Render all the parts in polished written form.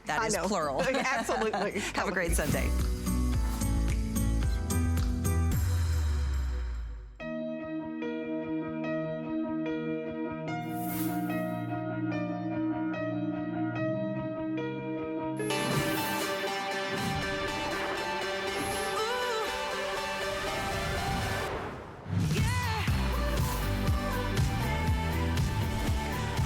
That is plural. Absolutely. Have a great Sunday.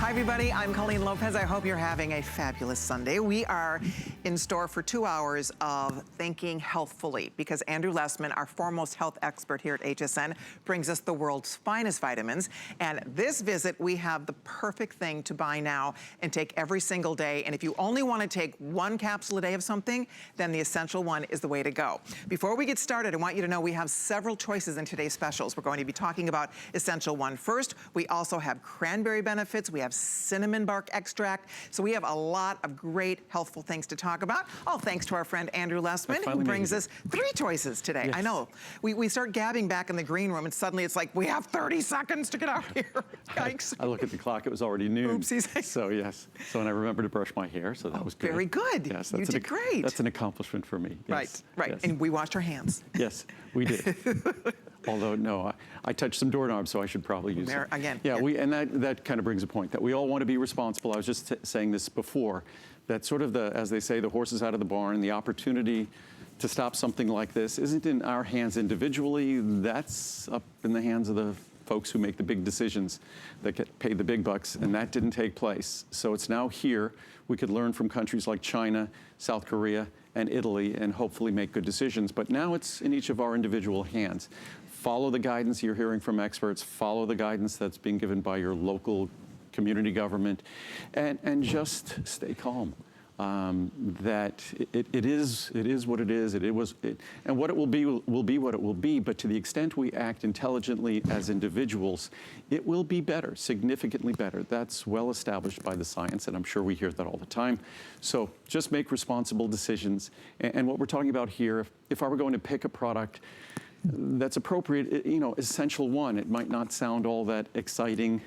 Hi everybody, I'm Colleen Lopez. I hope you're having a fabulous Sunday. We are in store for 2 hours of thinking healthfully because Andrew Lessman, our foremost health expert here at HSN, brings us the world's finest vitamins. And this visit, we have the perfect thing to buy now and take every single day. And if you only want to take 1 capsule a day of something, then the Essential One is the way to go. Before we get started, I want you to know we have several choices in today's specials. We're going to be talking about Essential One first. We also have cranberry benefits. We have cinnamon bark extract. So we have a lot of great healthful things to talk about. All thanks to our friend Andrew Lessman, who brings us 3 choices today. Yes. I know. We start gabbing back in the green room and suddenly it's like, we have 30 seconds to get out here. Yikes. I look at the clock, it was already noon. Oopsies. So yes. So and I remember to brush my hair, so that was good. Very good. Yes, you did great. That's an accomplishment for me. Yes. Right. Yes. And we washed our hands. Yes, we did. Although, no, I touched some doorknobs, so I should probably use it. Again. Yeah, and that kind of brings a point that we all want to be responsible. I was just saying this before, that sort of as they say, the horse is out of the barn, the opportunity to stop something like this isn't in our hands individually, that's up in the hands of the folks who make the big decisions that get paid the big bucks, and that didn't take place. So it's now here. We could learn from countries like China, South Korea, and Italy, and hopefully make good decisions. But now it's in each of our individual hands. Follow the guidance you're hearing from experts, follow the guidance that's being given by your local community government, and just stay calm. That it is what it is. And what it will be what it will be. But to the extent we act intelligently as individuals, it will be better, significantly better. That's well established by the science, and I'm sure we hear that all the time. So just make responsible decisions. And what we're talking about here, if I were going to pick a product that's appropriate, Essential One, it might not sound all that exciting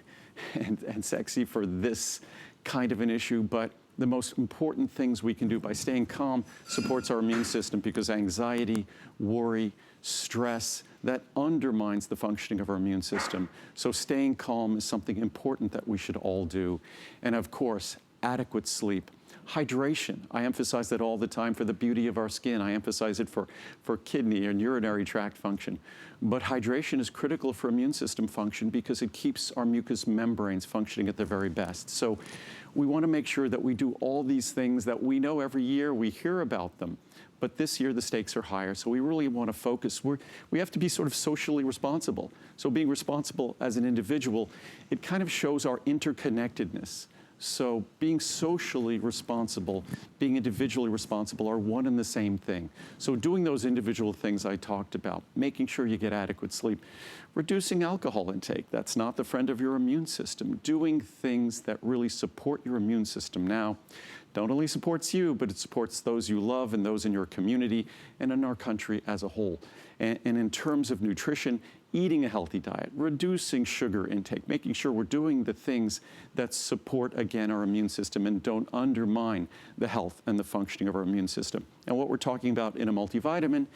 and sexy for this kind of an issue, but the most important things we can do by staying calm supports our immune system, because anxiety, worry, stress, that undermines the functioning of our immune system. So staying calm is something important that we should all do. And of course, adequate sleep. Hydration, I emphasize that all the time for the beauty of our skin. I emphasize it for kidney and urinary tract function. But hydration is critical for immune system function because it keeps our mucous membranes functioning at their very best. So we want to make sure that we do all these things that we know every year, we hear about them. But this year the stakes are higher, so we really want to focus. We have to be sort of socially responsible. So being responsible as an individual, it kind of shows our interconnectedness. So being socially responsible, being individually responsible are one and the same thing. So doing those individual things I talked about, making sure you get adequate sleep, reducing alcohol intake, that's not the friend of your immune system, doing things that really support your immune system now. Not only supports you, but it supports those you love and those in your community and in our country as a whole. And in terms of nutrition, eating a healthy diet, reducing sugar intake, making sure we're doing the things that support, again, our immune system and don't undermine the health and the functioning of our immune system. And what we're talking about in a multivitamin,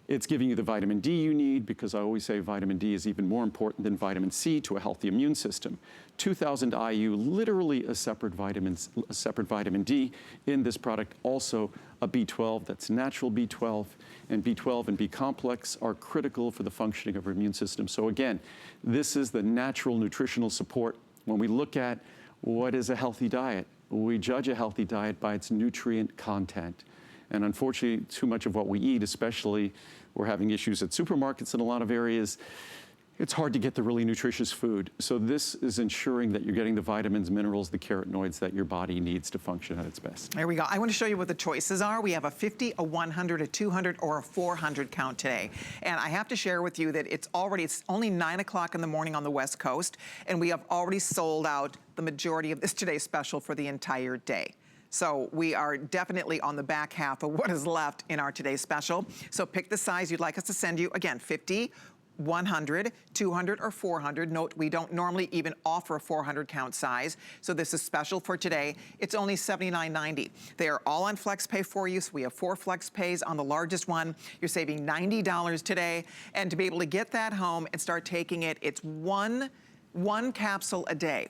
it's giving you the vitamin D you need, because I always say vitamin D is even more important than vitamin C to a healthy immune system. 2,000 IU, literally a separate vitamin D in this product. Also a B12, that's natural B12, and B12 and B complex are critical for the functioning of our immune system. So again, this is the natural nutritional support. When we look at what is a healthy diet, we judge a healthy diet by its nutrient content. And unfortunately, too much of what we eat, especially we're having issues at supermarkets in a lot of areas, it's hard to get the really nutritious food. So this is ensuring that you're getting the vitamins, minerals, the carotenoids that your body needs to function at its best. There we go. I want to show you what the choices are. We have a 50, a 100, a 200, or a 400 count today. And I have to share with you that it's only 9 o'clock in the morning on the West Coast, and we have already sold out the majority of this today's special for the entire day. So we are definitely on the back half of what is left in our today's special. So pick the size you'd like us to send you. Again, 50, 100, 200, or 400. Note, we don't normally even offer a 400 count size, so this is special for today. It's only $79.90. They are all on FlexPay for you, so we have 4 FlexPays on the largest one. You're saving $90 today, and to be able to get that home and start taking it, it's one capsule a day,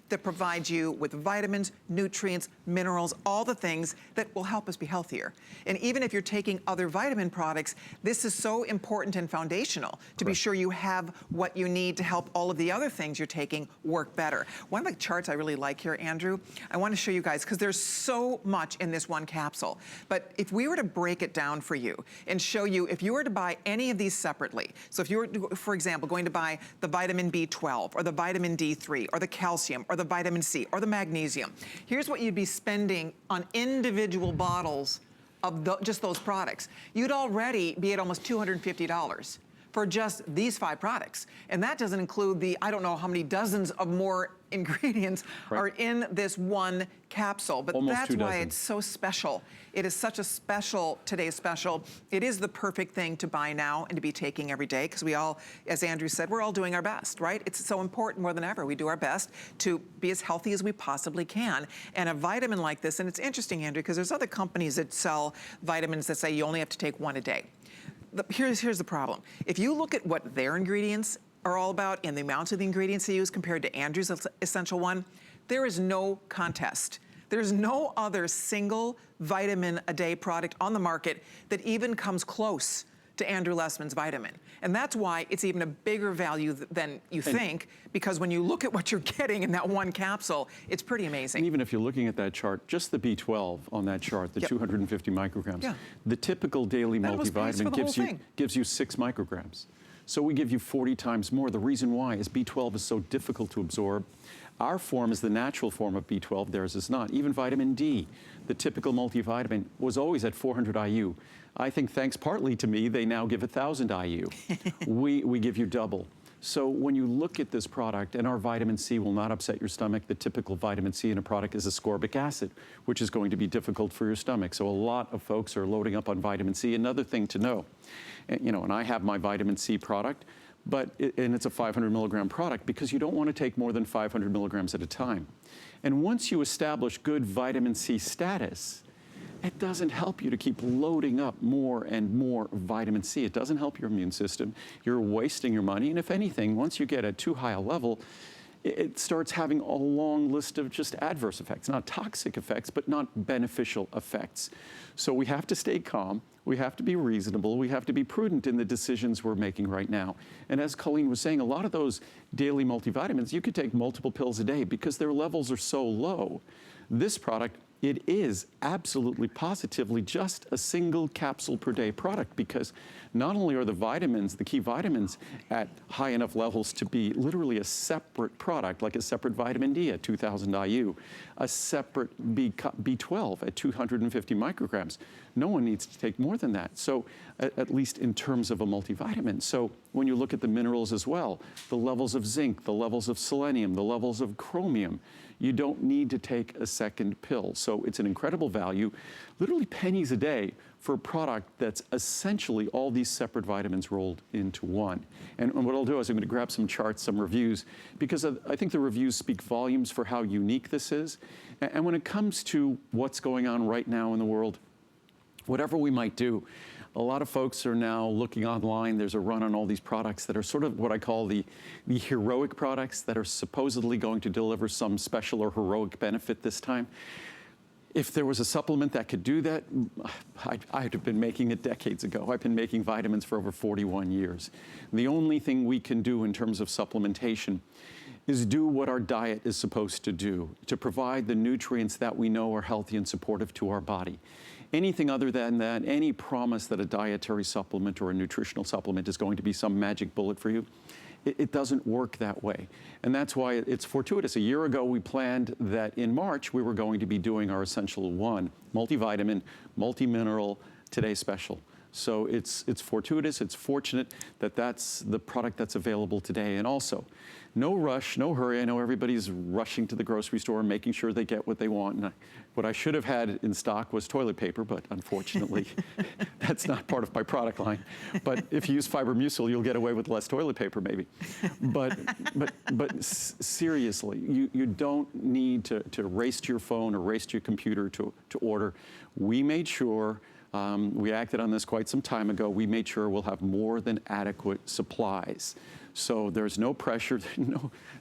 that provides you with vitamins, nutrients, minerals, all the things that will help us be healthier. And even if you're taking other vitamin products, this is so important and foundational to be sure you have what you need to help all of the other things you're taking work better. One of the charts I really like here, Andrew, I want to show you guys because there's so much in this one capsule. But if we were to break it down for you and show you, if you were to buy any of these separately, so if you were, for example, going to buy the vitamin B12 or the vitamin D3 or the calcium or the vitamin C or the magnesium, here's what you'd be spending on individual bottles of just those products. You'd already be at almost $250 for just these 5 products. And that doesn't include the, I don't know how many dozens of more ingredients are in this one capsule. But almost that's why it's so special. It is such a special, today's special. It is the perfect thing to buy now and to be taking every day, because we all, as Andrew said, we're all doing our best, right? It's so important more than ever. We do our best to be as healthy as we possibly can. And a vitamin like this, and it's interesting, Andrew, because there's other companies that sell vitamins that say you only have to take 1 a day. Here's the problem. If you look at what their ingredients are all about and the amounts of the ingredients they use compared to Andrew's Essential One, there is no contest. There's no other single vitamin a day product on the market that even comes close to Andrew Lessman's vitamin. And that's why it's even a bigger value than you think, because when you look at what you're getting in that one capsule, it's pretty amazing. And even if you're looking at that chart, just the B12 on that chart, the 250 micrograms, the typical daily multivitamin gives you 6 micrograms. So we give you 40 times more. The reason why is B12 is so difficult to absorb. Our form is the natural form of B12, theirs is not. Even vitamin D, the typical multivitamin, was always at 400 IU. I think thanks partly to me, they now give 1,000 IU. we give you double. So when you look at this product, and our vitamin C will not upset your stomach, the typical vitamin C in a product is ascorbic acid, which is going to be difficult for your stomach. So a lot of folks are loading up on vitamin C. Another thing to know, and I have my vitamin C product, and it's a 500 milligram product because you don't want to take more than 500 milligrams at a time. And once you establish good vitamin C status, it doesn't help you to keep loading up more and more vitamin C. It doesn't help your immune system. You're wasting your money. And if anything, once you get at too high a level, it starts having a long list of just adverse effects, not toxic effects, but not beneficial effects. So we have to stay calm. We have to be reasonable. We have to be prudent in the decisions we're making right now. And as Colleen was saying, a lot of those daily multivitamins, you could take multiple pills a day because their levels are so low. This product, it is absolutely positively just a single capsule per day product, because not only are the vitamins, the key vitamins, at high enough levels to be literally a separate product, like a separate vitamin D at 2,000 IU, a separate B12 at 250 micrograms. No one needs to take more than that. So at least in terms of a multivitamin. So when you look at the minerals as well, the levels of zinc, the levels of selenium, the levels of chromium, you don't need to take a second pill. So it's an incredible value, literally pennies a day for a product that's essentially all these separate vitamins rolled into one. And what I'll do is I'm going to grab some charts, some reviews, because I think the reviews speak volumes for how unique this is. And when it comes to what's going on right now in the world, whatever we might do, a lot of folks are now looking online. There's a run on all these products that are sort of what I call the heroic products that are supposedly going to deliver some special or heroic benefit this time. If there was a supplement that could do that, I'd have been making it decades ago. I've been making vitamins for over 41 years. The only thing we can do in terms of supplementation is do what our diet is supposed to do, to provide the nutrients that we know are healthy and supportive to our body. Anything other than that, any promise that a dietary supplement or a nutritional supplement is going to be some magic bullet for you, it doesn't work that way. And that's why it's fortuitous. A year ago, we planned that in March, we were going to be doing our Essential One, multivitamin, multi-mineral, Today Special. So it's fortuitous, it's fortunate that that's the product that's available today. And also, no rush, no hurry. I know everybody's rushing to the grocery store, making sure they get what they want. And what I should have had in stock was toilet paper, but unfortunately, that's not part of my product line. But if you use Fibromucil, you'll get away with less toilet paper, maybe. But seriously, you don't need to race to your phone or race to your computer to order. We made sure. We acted on this quite some time ago. We made sure we'll have more than adequate supplies. So there's no pressure.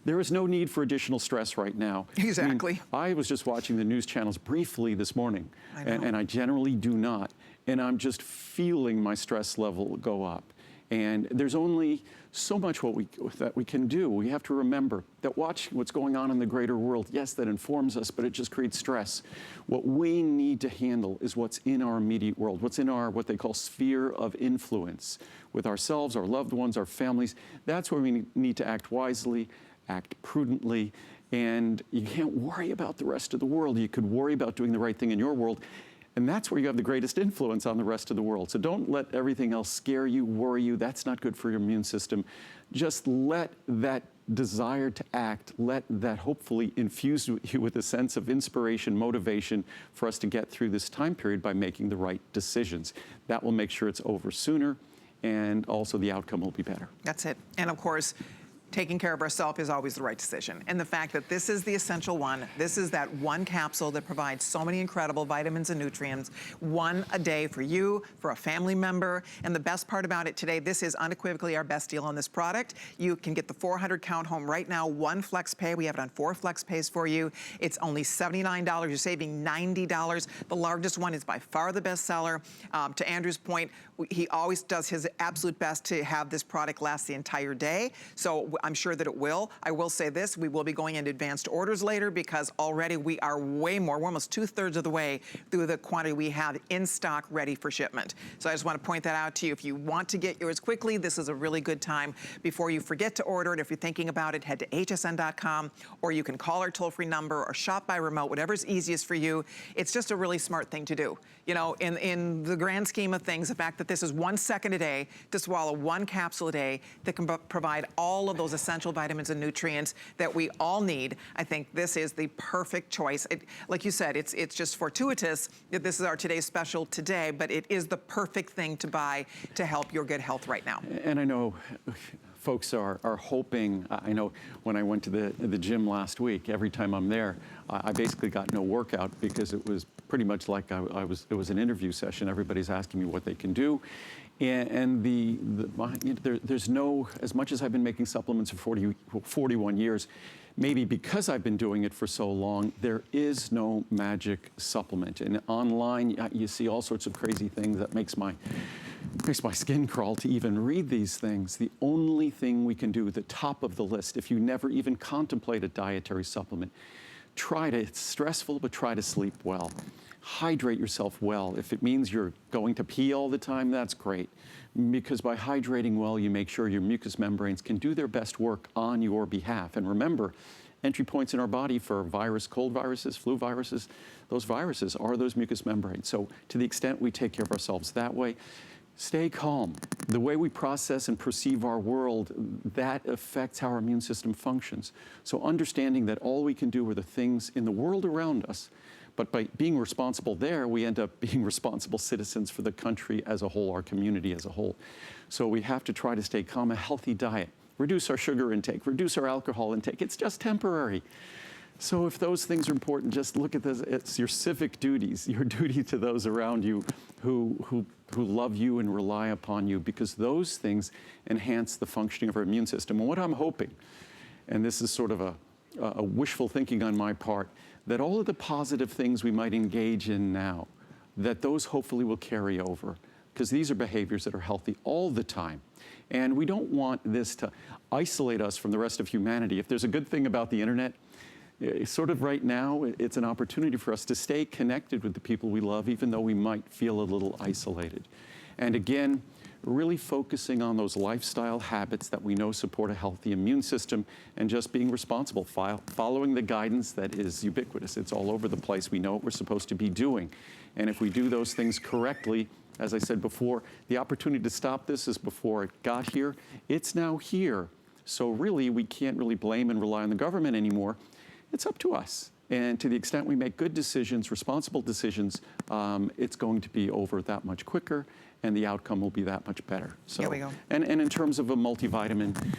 There is no need for additional stress right now. Exactly. I was just watching the news channels briefly this morning, and I generally do not. And I'm just feeling my stress level go up. And there's only so much that we can do. We have to remember that watching what's going on in the greater world, yes, that informs us, but it just creates stress. What we need to handle is what's in our immediate world, what's in our, what they call sphere of influence, with ourselves, our loved ones, our families. That's where we need to act wisely, act prudently, and you can't worry about the rest of the world. You could worry about doing the right thing in your world. And that's where you have the greatest influence on the rest of the world. So don't let everything else scare you, worry you. That's not good for your immune system. Just let that desire to act, let that hopefully infuse you with a sense of inspiration, motivation for us to get through this time period by making the right decisions. That will make sure it's over sooner, and also the outcome will be better. That's it. And of course, taking care of ourselves is always the right decision. And the fact that this is the essential one, this is that one capsule that provides so many incredible vitamins and nutrients, one a day for you, for a family member. And the best part about it today, this is unequivocally our best deal on this product. You can get the 400 count home right now, one flex pay. We have it on 4 flex pays for you. It's only $79. You're saving $90. The largest one is by far the best seller. To Andrew's point, he always does his absolute best to have this product last the entire day. So I'm sure that it will. I will say this, we will be going into advanced orders later because already we are way more, we're almost 2/3 of the way through the quantity we have in stock ready for shipment. So I just want to point that out to you. If you want to get yours quickly, this is a really good time before you forget to order it. If you're thinking about it, head to hsn.com, or you can call our toll-free number or shop by remote, whatever's easiest for you. It's just a really smart thing to do. You know, in the grand scheme of things, the fact that this is 1 second a day to swallow 1 capsule a day that can provide all of those essential vitamins and nutrients that we all need, I think this is the perfect choice. Like you said, it's just fortuitous that this is our today's special today, but it is the perfect thing to buy to help your good health right now. And I know folks are hoping. I know when I went to the gym last week, every time I'm there, I basically got no workout because it was pretty much like it was an interview session. Everybody's asking me what they can do. And there's no, as much as I've been making supplements for 41 years, maybe because I've been doing it for so long, there is no magic supplement. And online, you see all sorts of crazy things that makes my skin crawl to even read these things. The only thing we can do, the top of the list, if you never even contemplate a dietary supplement, it's stressful, but try to sleep well. Hydrate yourself well. If it means you're going to pee all the time, that's great. Because by hydrating well, you make sure your mucous membranes can do their best work on your behalf. And remember, entry points in our body for cold viruses, flu viruses, those viruses are those mucous membranes. So to the extent we take care of ourselves that way, stay calm. The way we process and perceive our world, that affects how our immune system functions. So understanding that all we can do are the things in the world around us, but by being responsible there, we end up being responsible citizens for the country as a whole, our community as a whole. So we have to try to stay calm, a healthy diet, reduce our sugar intake, reduce our alcohol intake. It's just temporary. So if those things are important, just look at this. It's your civic duties, your duty to those around you who love you and rely upon you, because those things enhance the functioning of our immune system. And what I'm hoping, and this is sort of a wishful thinking on my part, that all of the positive things we might engage in now, that those hopefully will carry over, because these are behaviors that are healthy all the time. And we don't want this to isolate us from the rest of humanity. If there's a good thing about the internet, sort of right now, it's an opportunity for us to stay connected with the people we love, even though we might feel a little isolated. And again, really focusing on those lifestyle habits that we know support a healthy immune system and just being responsible, following the guidance that is ubiquitous. It's all over the place. We know what we're supposed to be doing. And if we do those things correctly, as I said before, the opportunity to stop this is before it got here. It's now here. So really, we can't really blame and rely on the government anymore. It's up to us. And to the extent we make good decisions, responsible decisions, it's going to be over that much quicker, and the outcome will be that much better. So, Here we go. And in terms of a multivitamin,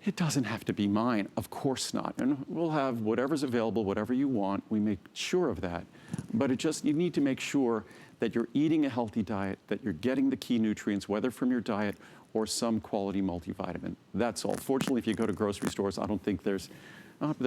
it doesn't have to be mine, of course not. And we'll have whatever's available, whatever you want. We make sure of that. But you need to make sure that you're eating a healthy diet, that you're getting the key nutrients, whether from your diet or some quality multivitamin. That's all. Fortunately, if you go to grocery stores, I don't think there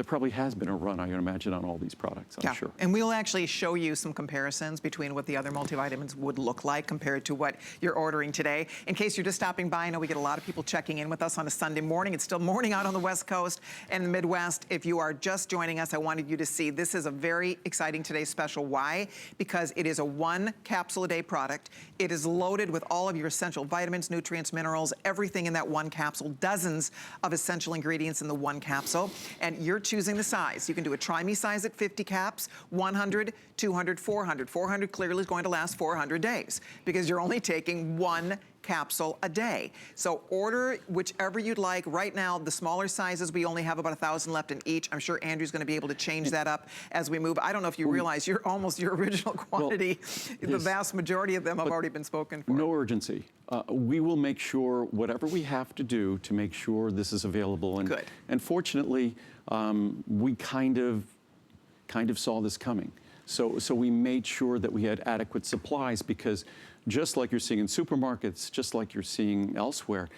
probably has been a run, I can imagine, on all these products, I'm sure. And we'll actually show you some comparisons between what the other multivitamins would look like compared to what you're ordering today. In case you're just stopping by, I know we get a lot of people checking in with us on a Sunday morning. It's still morning out on the West Coast and the Midwest. If you are just joining us, I wanted you to see this is a very exciting today's special. Why? Because it is a 1 capsule a day product. It is loaded with all of your essential vitamins, nutrients, minerals, everything in that 1 capsule, dozens of essential ingredients in the 1 capsule. And you're choosing the size. You can do a try me size at 50 caps, 100, 200, 400. 400 clearly is going to last 400 days because you're only taking 1 capsule a day. So order whichever you'd like. Right now, the smaller sizes, we only have about 1,000 left in each. I'm sure Andrew's going to be able to change that up as we move. I don't know if you realize you're almost your original quantity. Well, the vast majority of them have already been spoken for. No urgency. We will make sure whatever we have to do to make sure this is available. And, Good. And fortunately, we kind of saw this coming. So we made sure that we had adequate supplies because just like you're seeing in supermarkets, just like you're seeing elsewhere,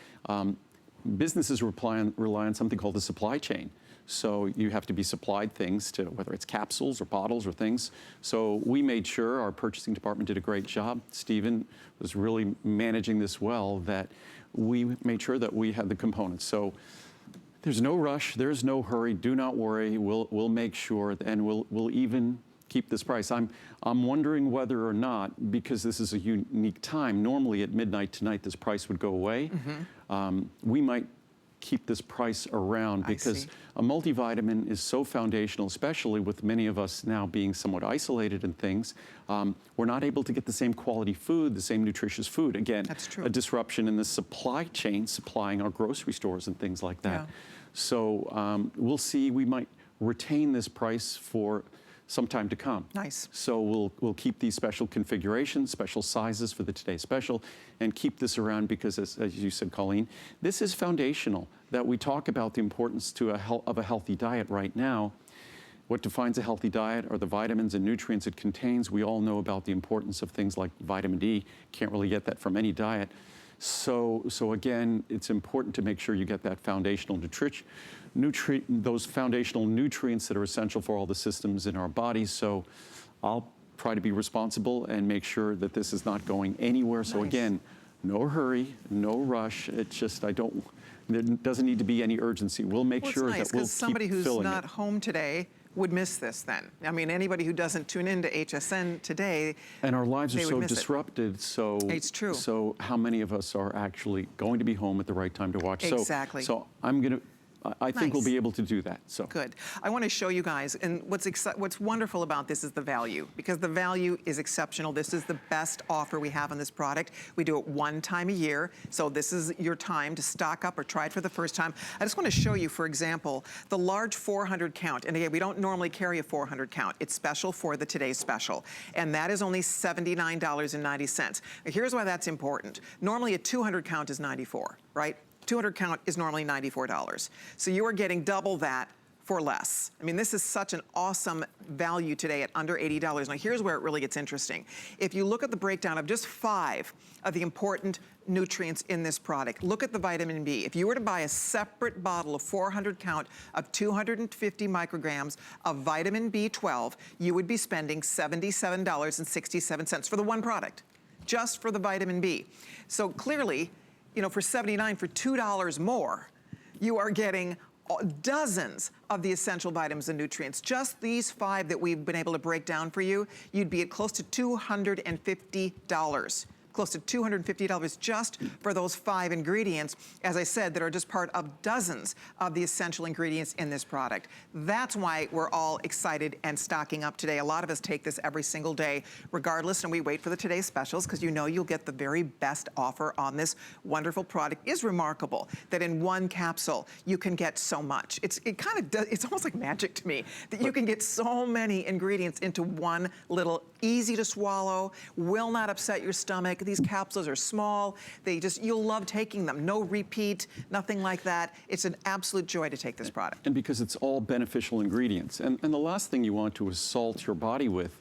businesses rely on something called the supply chain. So you have to be supplied things to, whether it's capsules or bottles or things. So we made sure, our purchasing department did a great job. Stephen was really managing this well, that we made sure that we had the components. So there's no rush, there's no hurry, do not worry. We'll make sure, and we'll even keep this price. I'm wondering whether or not, because this is a unique time, normally at midnight tonight this price would go away. We might keep this price around because a multivitamin is so foundational, especially with many of us now being somewhat isolated and things. We're not able to get the same quality food, the same nutritious food. Again, that's true. A disruption in the supply chain, supplying our grocery stores and things like that. Yeah. So we'll see, we might retain this price for some time to come. Nice. So we'll keep these special configurations, special sizes for the Today Special, and keep this around because, as you said, Colleen, this is foundational, that we talk about the importance of a healthy diet right now. What defines a healthy diet are the vitamins and nutrients it contains. We all know about the importance of things like vitamin D. Can't really get that from any diet. So again, it's important to make sure you get that foundational those foundational nutrients that are essential for all the systems in our bodies. So I'll try to be responsible and make sure that this is not going anywhere. So again, no hurry, no rush. It's just, there doesn't need to be any urgency. We'll make sure that we'll keep somebody who's filling not it. home today would miss this then. I mean, anybody who doesn't tune into HSN today, and our lives are they would so miss it. disrupted, so It's true. So how many of us are actually going to be home at the right time to watch? Exactly. So I think we'll be able to do that. So good. I want to show you guys, and what's wonderful about this is the value, because the value is exceptional. This is the best offer we have on this product. We do it 1 time a year, so this is your time to stock up or try it for the first time. I just want to show you, for example, the large 400 count. And again, we don't normally carry a 400 count. It's special for the Today's Special, and that is only $79.90. Here's why that's important. Normally a 200 count is $94, right? 200 count is normally $94. So you are getting double that for less. I mean, this is such an awesome value today at under $80. Now, here's where it really gets interesting. If you look at the breakdown of just 5 of the important nutrients in this product, look at the vitamin B. If you were to buy a separate bottle of 400 count of 250 micrograms of vitamin B12, you would be spending $77.67 for the one product, just for the vitamin B. So clearly, you know, for $79, for $2 more, you are getting dozens of the essential vitamins and nutrients. Just these 5 that we've been able to break down for you, you'd be at close to $250 close to $250 just for those 5 ingredients, as I said, that are just part of dozens of the essential ingredients in this product. That's why we're all excited and stocking up today. A lot of us take this every single day, regardless, and we wait for the today's specials because you know you'll get the very best offer on this wonderful product. It is remarkable that in one capsule you can get so much. It's almost like magic to me that you can get so many ingredients into one little, easy to swallow, will not upset your stomach. These capsules are small. You'll love taking them. No repeat, nothing like that. It's an absolute joy to take this product. And because it's all beneficial ingredients. And the last thing you want to assault your body with,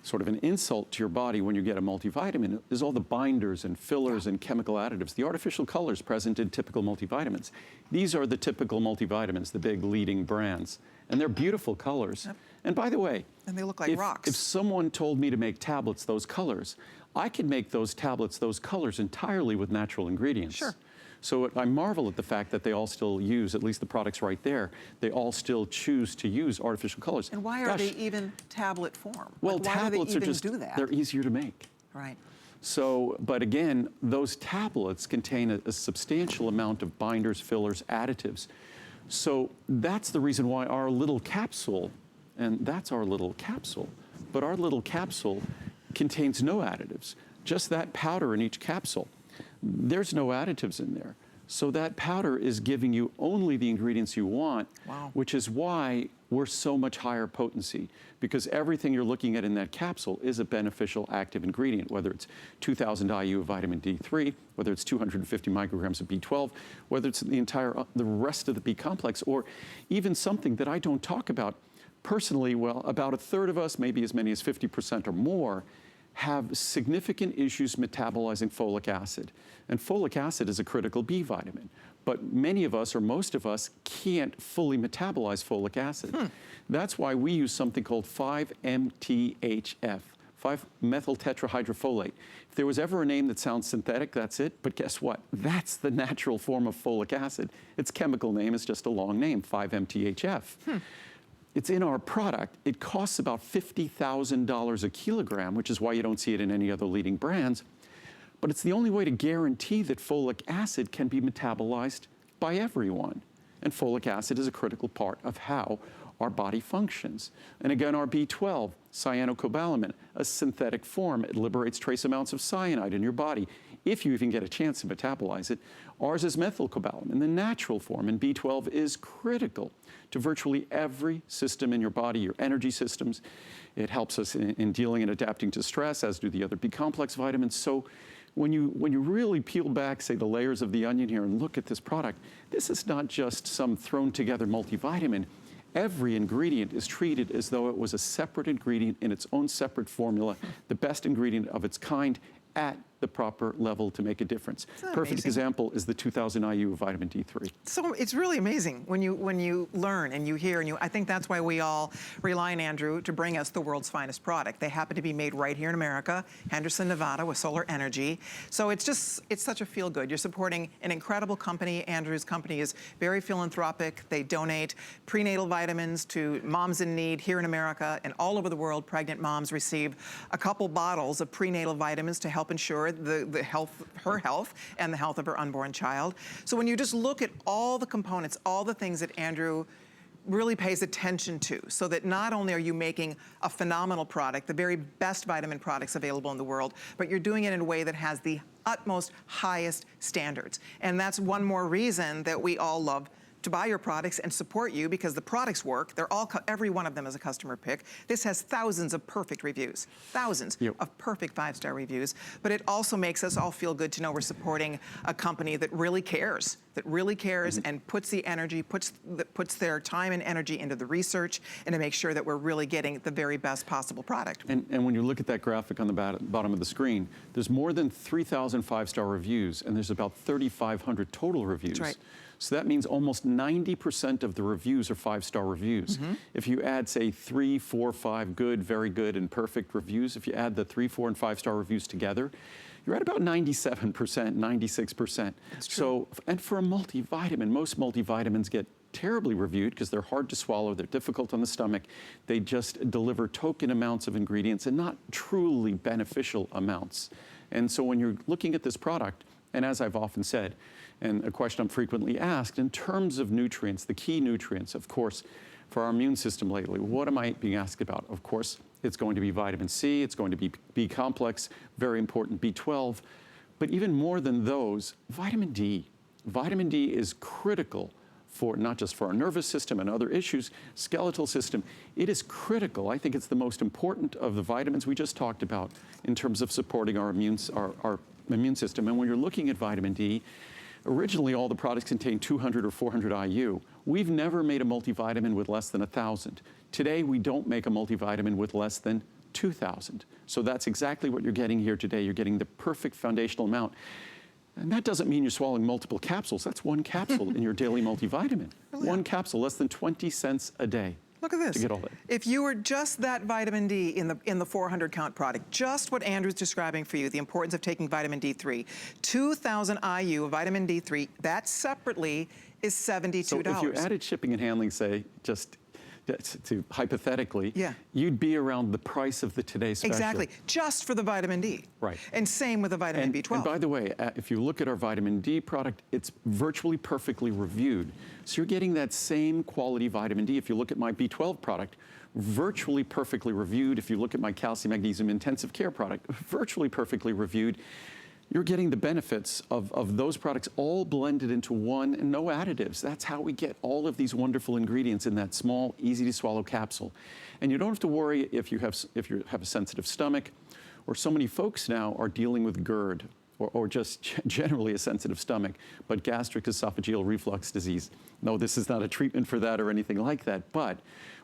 sort of an insult to your body when you get a multivitamin, is all the binders and fillers and chemical additives, the artificial colors present in typical multivitamins. These are the typical multivitamins, the big leading brands. And they're beautiful colors. Yep. And by the way, and they look like rocks. If someone told me to make tablets those colors, I could make those tablets those colors entirely with natural ingredients. Sure. So I marvel at the fact that they all still use, at least the products right there, they all still choose to use artificial colors. And why are they even tablet form? Well, like, why tablets do they even are just, do that? they're easier to make. Right. So, but again, those tablets contain a substantial amount of binders, fillers, additives. So that's the reason why our little capsule, and that's our little capsule, but our little capsule contains no additives, just that powder in each capsule. There's no additives in there. So that powder is giving you only the ingredients you want, wow. which is why we're so much higher potency, because everything you're looking at in that capsule is a beneficial active ingredient, whether it's 2,000 IU of vitamin D3, whether it's 250 micrograms of B12, whether it's the rest of the B complex, or even something that I don't talk about personally. Well, about a third of us, maybe as many as 50% or more, have significant issues metabolizing folic acid. And folic acid is a critical B vitamin. But many of us, or most of us, can't fully metabolize folic acid. That's why we use something called 5-MTHF, 5-methyltetrahydrofolate. If there was ever a name that sounds synthetic, that's it. But guess what? That's the natural form of folic acid. Its chemical name is just a long name, 5-MTHF. It's in our product. It costs about $50,000 a kilogram, which is why you don't see it in any other leading brands. But it's the only way to guarantee that folic acid can be metabolized by everyone. And folic acid is a critical part of how our body functions. And again, our B12, cyanocobalamin, a synthetic form. It liberates trace amounts of cyanide in your body, if you even get a chance to metabolize it. Ours is methylcobalamin, the natural form, and B12 is critical to virtually every system in your body, your energy systems. It helps us in dealing and adapting to stress, as do the other B complex vitamins. So when you really peel back, say, the layers of the onion here and look at this product, this is not just some thrown together multivitamin. Every ingredient is treated as though it was a separate ingredient in its own separate formula, the best ingredient of its kind at the proper level to make a difference. Perfect example is the 2,000 IU of vitamin D3. So it's really amazing when you learn and you hear, and I think that's why we all rely on Andrew to bring us the world's finest product. They happen to be made right here in America, Henderson, Nevada, with solar energy. So it's such a feel good. You're supporting an incredible company. Andrew's company is very philanthropic. They donate prenatal vitamins to moms in need here in America, and all over the world. Pregnant moms receive a couple bottles of prenatal vitamins to help ensure her health and the health of her unborn child. So when you just look at all the components, all the things that Andrew really pays attention to, so that not only are you making a phenomenal product, the very best vitamin products available in the world, but you're doing it in a way that has the utmost highest standards. And that's one more reason that we all love to buy your products and support you, because the products work. They're all, every one of them is a customer pick. This has thousands of perfect reviews, thousands of perfect 5-star reviews. But it also makes us all feel good to know we're supporting a company that really cares, and puts the energy, puts their time and energy into the research and to make sure that we're really getting the very best possible product. And when you look at that graphic on the bottom of the screen, there's more than 3,000 5-star reviews, and there's about 3,500 total reviews. That's right. So that means almost 90% of the reviews are 5-star reviews. If you add, say, 3, 4, 5 good, very good, and perfect reviews, if you add the 3, 4, and 5-star reviews together, you're at about 97%, 96%. That's true. So, and for a multivitamin, most multivitamins get terribly reviewed because they're hard to swallow, they're difficult on the stomach, they just deliver token amounts of ingredients and not truly beneficial amounts. And so when you're looking at this product, and as I've often said, and a question I'm frequently asked, in terms of nutrients, the key nutrients, of course, for our immune system lately, what am I being asked about? Of course, it's going to be vitamin C, it's going to be B complex, very important, B12, but even more than those, vitamin D. Vitamin D is critical for not just for our nervous system and other issues, skeletal system. It is critical. I think it's the most important of the vitamins we just talked about in terms of supporting our immune system. And when you're looking at vitamin D, originally all the products contain 200 or 400 IU. We've never made a multivitamin with less than 1,000. Today, we don't make a multivitamin with less than 2,000. So that's exactly what you're getting here today. You're getting the perfect foundational amount. And that doesn't mean you're swallowing multiple capsules. That's one capsule in your daily multivitamin. Really? One capsule, less than 20 cents a day. Look at this. To get all that. If you were just that vitamin D in the 400 count product, just what Andrew's describing for you, the importance of taking vitamin D3, 2,000 IU of vitamin D3, that separately is $72. So if you added shipping and handling, say, just to hypothetically, you'd be around the price of the today's special. Exactly, just for the vitamin D. Right. And same with the vitamin B12. And by the way, if you look at our vitamin D product, it's virtually perfectly reviewed. So you're getting that same quality vitamin D. If you look at my B12 product, virtually perfectly reviewed. If you look at my calcium magnesium intensive care product, virtually perfectly reviewed. You're getting the benefits of those products all blended into one and no additives. That's how we get all of these wonderful ingredients in that small, easy to swallow capsule. And you don't have to worry if you have a sensitive stomach, or so many folks now are dealing with GERD, or just generally a sensitive stomach, but gastric esophageal reflux disease. No, this is not a treatment for that or anything like that, but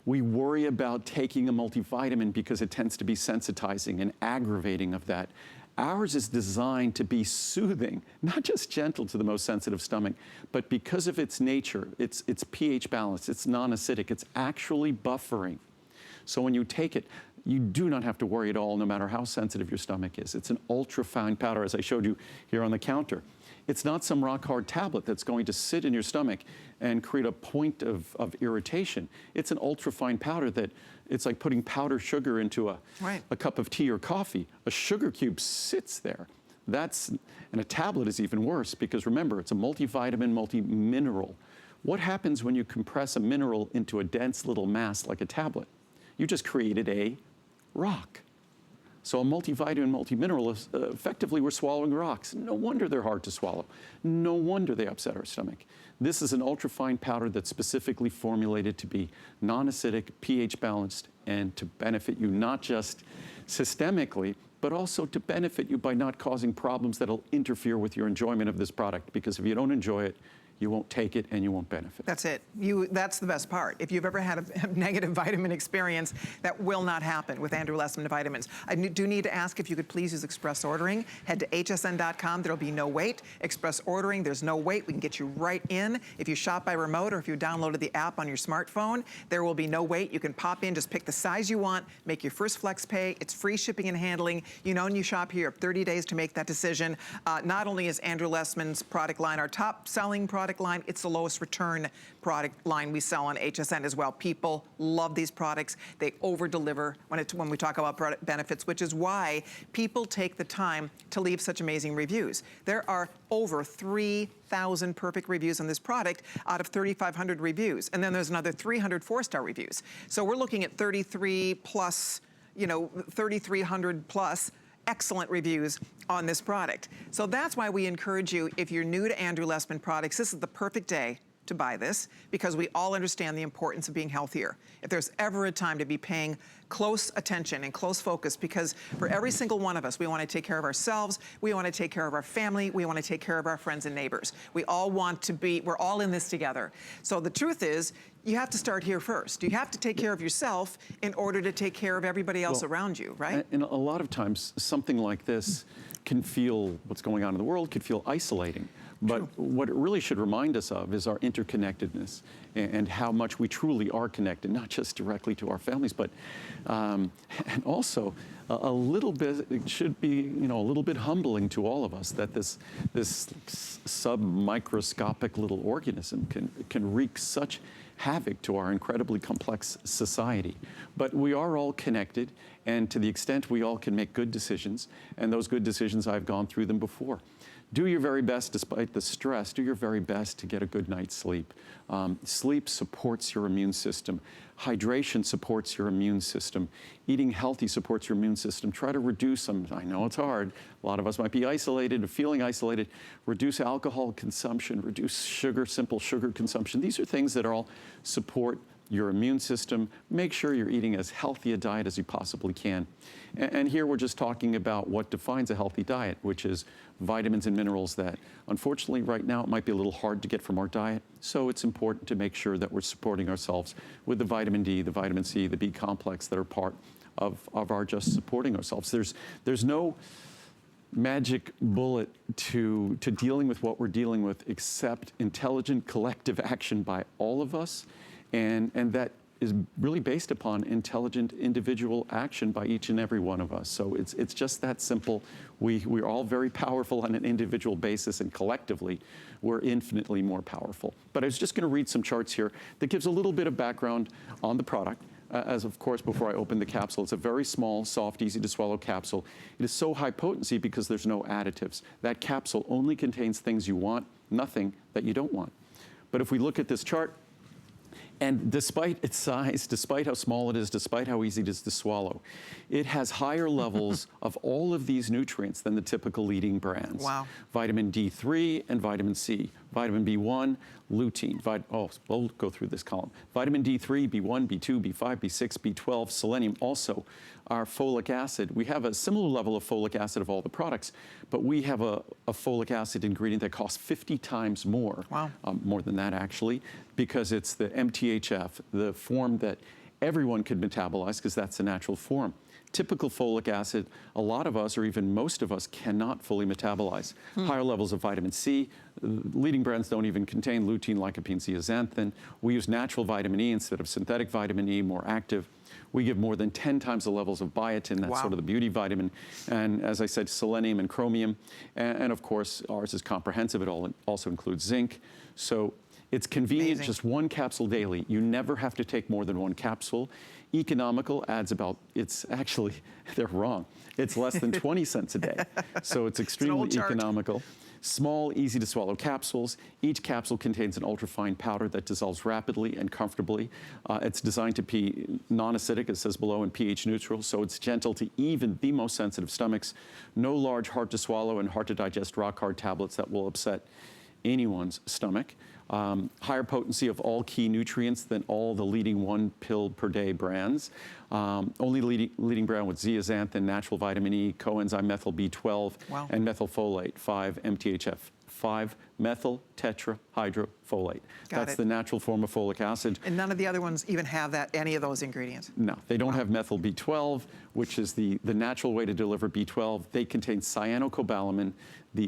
we worry about taking a multivitamin because it tends to be sensitizing and aggravating of that. Ours is designed to be soothing, not just gentle to the most sensitive stomach, but because of its nature, it's pH balanced, it's non-acidic, it's actually buffering. So when you take it, you do not have to worry at all, no matter how sensitive your stomach is. It's an ultra-fine powder, as I showed you here on the counter. It's not some rock-hard tablet that's going to sit in your stomach and create a point of irritation. It's an ultra-fine powder that it's like putting powdered sugar into a cup of tea or coffee. A sugar cube sits there. And a tablet is even worse because remember, it's a multivitamin, multi-mineral. What happens when you compress a mineral into a dense little mass like a tablet? You just created a rock. So a multivitamin, multi-mineral, effectively we're swallowing rocks. No wonder they're hard to swallow. No wonder they upset our stomach. This is an ultrafine powder that's specifically formulated to be non-acidic, pH balanced, and to benefit you not just systemically, but also to benefit you by not causing problems that'll interfere with your enjoyment of this product. Because if you don't enjoy it, you won't take it and you won't benefit. That's it. That's the best part. If you've ever had a negative vitamin experience, that will not happen with Andrew Lessman Vitamins. I do need to ask if you could please use express ordering. Head to hsn.com. There'll be no wait. Express ordering, there's no wait. We can get you right in. If you shop by remote or if you downloaded the app on your smartphone, there will be no wait. You can pop in, just pick the size you want, make your first flex pay. It's free shipping and handling. You know, when you shop here, you have 30 days to make that decision. Not only is Andrew Lessman's product line our top selling product line, it's the lowest return product line we sell on HSN as well. People love these products. They over-deliver when we talk about product benefits, which is why people take the time to leave such amazing reviews. There are over 3,000 perfect reviews on this product out of 3,500 reviews. And then there's another 300 four-star reviews. So we're looking at 33 plus, 3,300 plus excellent reviews on this product. So that's why we encourage you, if you're new to Andrew Lessman products, this is the perfect day to buy this because we all understand the importance of being healthier. If there's ever a time to be paying close attention and close focus, because for every single one of us, we want to take care of ourselves, we want to take care of our family, we want to take care of our friends and neighbors. We all want to be, we're all in this together. So the truth is, you have to start here first. You have to take care of yourself in order to take care of everybody else around you, right? And a lot of times, something like this can feel, what's going on in the world, could feel isolating. But what it really should remind us of is our interconnectedness and how much we truly are connected, not just directly to our families, but and also a little bit, it should be, a little bit humbling to all of us that this sub-microscopic little organism can wreak such havoc to our incredibly complex society. But we are all connected, and to the extent we all can make good decisions, and those good decisions, I've gone through them before. Do your very best despite the stress. Do your very best to get a good night's sleep. Sleep supports your immune system. Hydration supports your immune system. Eating healthy supports your immune system. Try to reduce them. I know it's hard. A lot of us might be isolated or feeling isolated. Reduce alcohol consumption. Reduce sugar, simple sugar consumption. These are things that all support your immune system. Make sure you're eating as healthy a diet as you possibly can. And here we're just talking about what defines a healthy diet, which is vitamins and minerals that, unfortunately, right now it might be a little hard to get from our diet. So it's important to make sure that we're supporting ourselves with the vitamin D, the vitamin C, the B complex that are part of our just supporting ourselves. There's no magic bullet to dealing with what we're dealing with except intelligent collective action by all of us. And that is really based upon intelligent individual action by each and every one of us. So it's just that simple. We're all very powerful on an individual basis, and collectively, we're infinitely more powerful. But I was just going to read some charts here that gives a little bit of background on the product. As of course, before I open the capsule, it's a very small, soft, easy to swallow capsule. It is so high potency because there's no additives. That capsule only contains things you want, nothing that you don't want. But if we look at this chart, and despite its size, despite how small it is, despite how easy it is to swallow, it has higher levels of all of these nutrients than the typical leading brands. Wow. Vitamin D3 and vitamin C. Vitamin B1, lutein. We'll go through this column. Vitamin D3, B1, B2, B5, B6, B12, selenium. Also, our folic acid. We have a similar level of folic acid of all the products, but we have a folic acid ingredient that costs 50 times more. Wow. More than that, actually, because it's the MTHF, the form that everyone could metabolize, because that's the natural form. Typical folic acid, a lot of us, or even most of us, cannot fully metabolize. Higher levels of vitamin C. Leading brands don't even contain lutein, lycopene, zeaxanthin. We use natural vitamin E instead of synthetic vitamin E, more active. We give more than 10 times the levels of biotin, that's Wow. sort of the beauty vitamin. And as I said, selenium and chromium. And of course, ours is comprehensive. It also includes zinc. So it's convenient, Amazing. just one capsule daily. You never have to take more than one capsule. Economical adds about, it's actually, they're wrong. It's less than 20 cents a day. So it's extremely old chart. economical. Small, easy to swallow capsules. Each capsule contains an ultrafine powder that dissolves rapidly and comfortably. It's designed to be non-acidic, it says below, and pH neutral, so it's gentle to even the most sensitive stomachs. No large, hard to swallow and hard to digest rock-hard tablets that will upset anyone's stomach. Higher potency of all key nutrients than all the leading one pill per day brands. Only leading brand with zeaxanthin, natural vitamin E, coenzyme methyl B12, Wow. and methylfolate, 5-MTHF, 5-methyl tetrahydrofolate. That's it. the natural form of folic acid. And none of the other ones even have any of those ingredients. No, they don't have methyl B12, which is the natural way to deliver B12. They contain cyanocobalamin.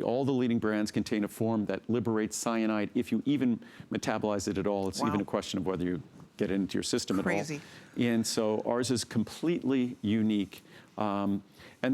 All the leading brands contain a form that liberates cyanide. If you even metabolize it at all, it's Wow. even a question of whether you get it into your system Crazy. at all. And so ours is completely unique. And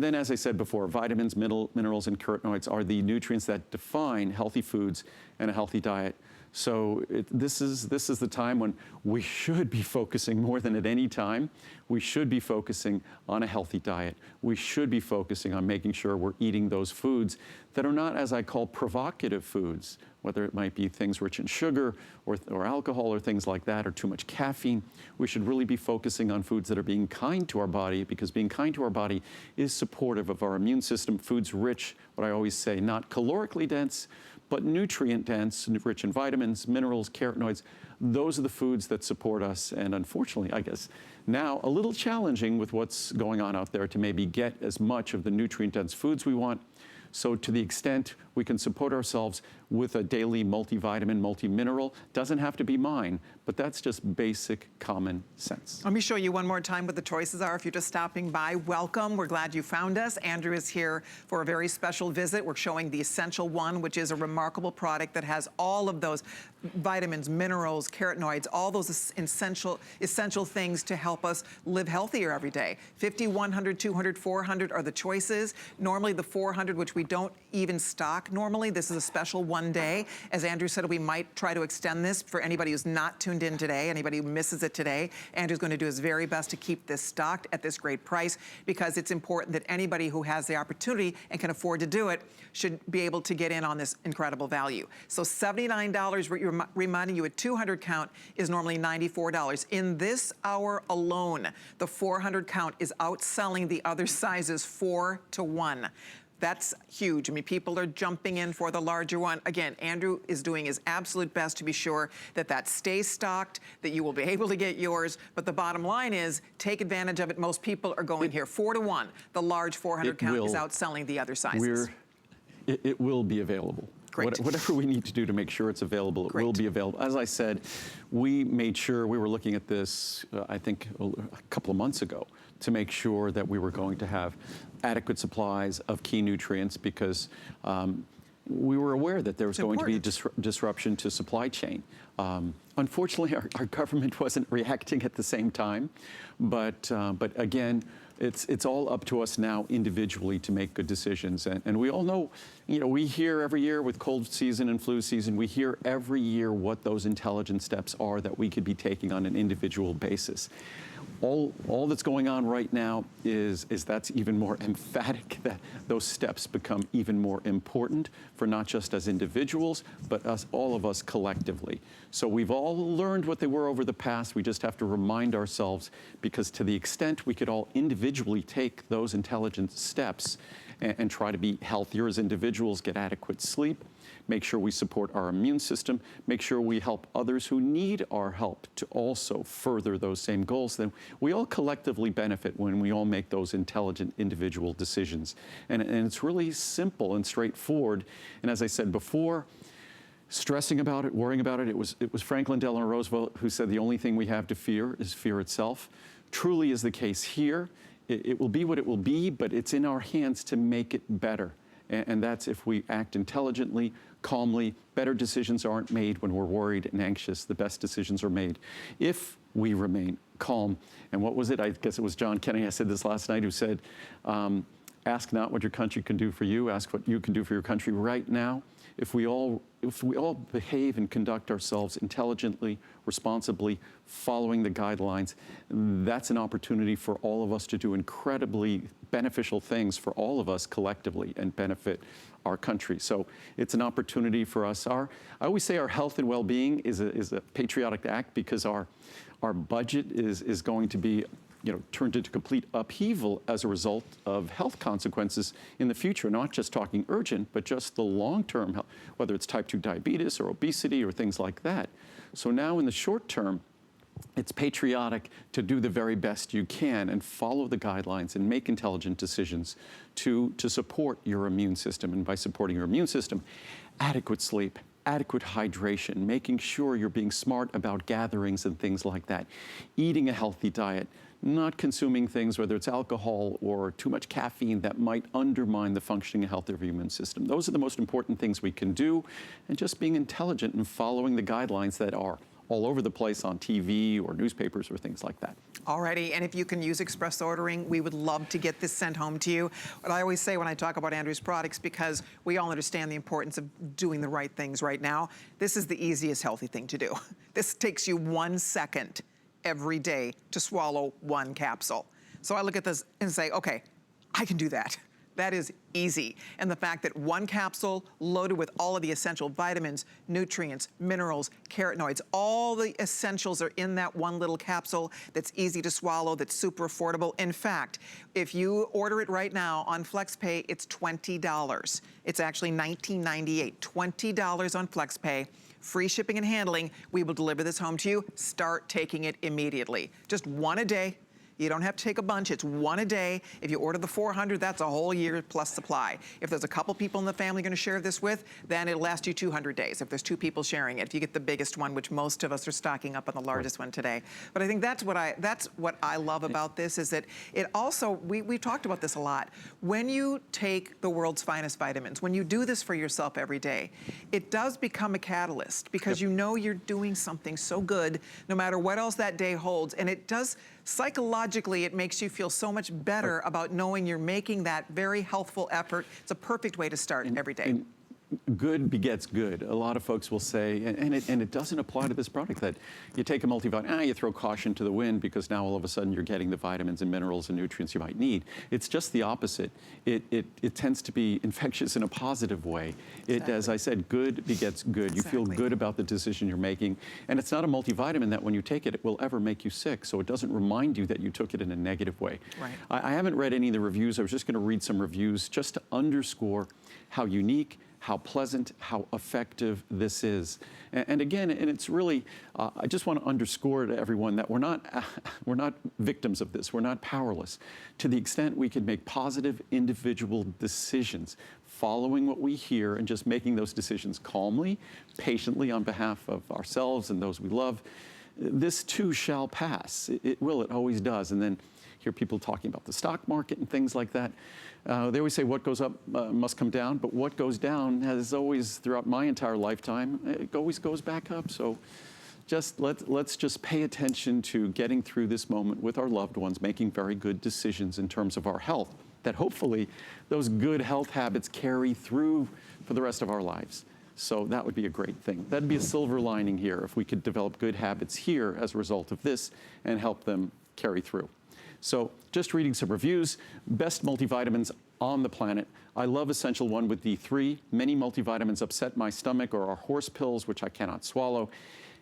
then, as I said before, vitamins, minerals, and carotenoids are the nutrients that define healthy foods and a healthy diet. So this is the time when we should be focusing more than at any time. We should be focusing on a healthy diet. We should be focusing on making sure we're eating those foods that are not, as I call, provocative foods, whether it might be things rich in sugar or alcohol or things like that, or too much caffeine. We should really be focusing on foods that are being kind to our body, because being kind to our body is supportive of our immune system. Foods rich, what I always say, not calorically dense, but nutrient dense, rich in vitamins, minerals, carotenoids. Those are the foods that support us. And unfortunately, I guess, now a little challenging with what's going on out there to maybe get as much of the nutrient dense foods we want. So to the extent we can support ourselves with a daily multivitamin, multi-mineral, doesn't have to be mine, but that's just basic common sense. Let me show you one more time what the choices are. If you're just stopping by, welcome. We're glad you found us. Andrew is here for a very special visit. We're showing the Essential One, which is a remarkable product that has all of those vitamins, minerals, carotenoids, all those essential things to help us live healthier every day. 50, 100, 200, 400 are the choices. Normally the 400, which we don't even stock stock normally. This is a special one day. As Andrew said, we might try to extend this for anybody who's not tuned in today, anybody who misses it today. Andrew's going to do his very best to keep this stocked at this great price, because it's important that anybody who has the opportunity and can afford to do it should be able to get in on this incredible value. So $79, reminding you, a 200 count is normally $94. In this hour alone, the 400 count is outselling the other sizes 4 to 1. That's huge. I mean, people are jumping in for the larger one. Again, Andrew is doing his absolute best to be sure that that stays stocked, that you will be able to get yours. But the bottom line is, take advantage of it. Most people are going here 4 to 1. The large 400 count is outselling the other sizes. It will be available. Great. Whatever we need to do to make sure it's available, it will be available. As I said, we made sure, we were looking at this, I think, a couple of months ago, to make sure that we were going to have adequate supplies of key nutrients, because we were aware that there was going to be disruption to supply chain. Unfortunately, our government wasn't reacting at the same time, but again, it's all up to us now individually to make good decisions. And we all know, you know, we hear every year with cold season and flu season, we hear every year what those intelligent steps are that we could be taking on an individual basis. All that's going on right now is that's even more emphatic, that those steps become even more important for not just as individuals, but all of us collectively. So we've all learned what they were over the past. We just have to remind ourselves, because to the extent we could all individually take those intelligent steps and try to be healthier as individuals, get adequate sleep, make sure we support our immune system, make sure we help others who need our help to also further those same goals, then we all collectively benefit when we all make those intelligent individual decisions. And it's really simple and straightforward. And as I said before, stressing about it, worrying about it, it was Franklin Delano Roosevelt who said the only thing we have to fear is fear itself. Truly is the case here. It will be what it will be, but it's in our hands to make it better. And that's if we act intelligently, calmly. Better decisions aren't made when we're worried and anxious. The best decisions are made if we remain calm. And what was it? I guess it was John Kennedy, I said this last night, who said, ask not what your country can do for you, ask what you can do for your country right now. If we all behave and conduct ourselves intelligently, responsibly, following the guidelines, that's an opportunity for all of us to do incredibly beneficial things for all of us collectively and benefit our country. So it's an opportunity for us. I always say our health and well-being is a patriotic act, because our budget is going to be, you know, turned into complete upheaval as a result of health consequences in the future. Not just talking urgent, but just the long-term health, whether it's type 2 diabetes or obesity or things like that. So now in the short term, it's patriotic to do the very best you can and follow the guidelines and make intelligent decisions to support your immune system. And by supporting your immune system, adequate sleep, adequate hydration, making sure you're being smart about gatherings and things like that, eating a healthy diet, not consuming things, whether it's alcohol or too much caffeine, that might undermine the functioning and health of your immune system. Those are the most important things we can do, and just being intelligent and following the guidelines that are all over the place on TV or newspapers or things like that. Alrighty, and if you can use express ordering, we would love to get this sent home to you. What I always say when I talk about Andrew's products, because we all understand the importance of doing the right things right now, this is the easiest healthy thing to do. This takes you 1 second every day to swallow 1 capsule. So I look at this and say, okay, I can do that. That is easy. And the fact that 1 capsule loaded with all of the essential vitamins, nutrients, minerals, carotenoids, all the essentials are in that 1 little capsule that's easy to swallow, that's super affordable. In fact, if you order it right now on FlexPay, it's $20. It's actually $19.98, $20 on FlexPay. Free shipping and handling. We will deliver this home to you. Start taking it immediately. Just 1 a day. You don't have to take a bunch, it's 1 a day. If you order the 400, that's a whole year plus supply. If there's a couple people in the family gonna share this with, then it'll last you 200 days. If there's 2 people sharing it, if you get the biggest one, which most of us are stocking up on the largest one today. But I think that's what I love about this, is that it also, we've talked about this a lot. When you take the world's finest vitamins, when you do this for yourself every day, it does become a catalyst, because you know you're doing something so good, no matter what else that day holds. And it does, psychologically, it makes you feel so much better about knowing you're making that very healthful effort. It's a perfect way to start every day. good begets good. A lot of folks will say, and it doesn't apply to this product, that you take a multivitamin, you throw caution to the wind because now all of a sudden you're getting the vitamins and minerals and nutrients you might need. It's just the opposite. It tends to be infectious in a positive way. Exactly. As I said, good begets good. You feel good about the decision you're making. And it's not a multivitamin that when you take it, it will ever make you sick. So it doesn't remind you that you took it in a negative way. Right. I haven't read any of the reviews. I was just going to read some reviews just to underscore how unique, how pleasant, how effective this is. And again, and it's really, I just want to underscore to everyone that we're not victims of this. We're not powerless. To the extent we can make positive individual decisions, following what we hear and just making those decisions calmly, patiently on behalf of ourselves and those we love, this too shall pass. It will, it always does. And then hear people talking about the stock market and things like that. They always say what goes up must come down, but what goes down has always, throughout my entire lifetime, it always goes back up. So let's just pay attention to getting through this moment with our loved ones, making very good decisions in terms of our health, that hopefully those good health habits carry through for the rest of our lives. So that would be a great thing. That'd be a silver lining here if we could develop good habits here as a result of this and help them carry through. So just reading some reviews, best multivitamins on the planet. I love Essential 1 with D3. Many multivitamins upset my stomach or are horse pills, which I cannot swallow.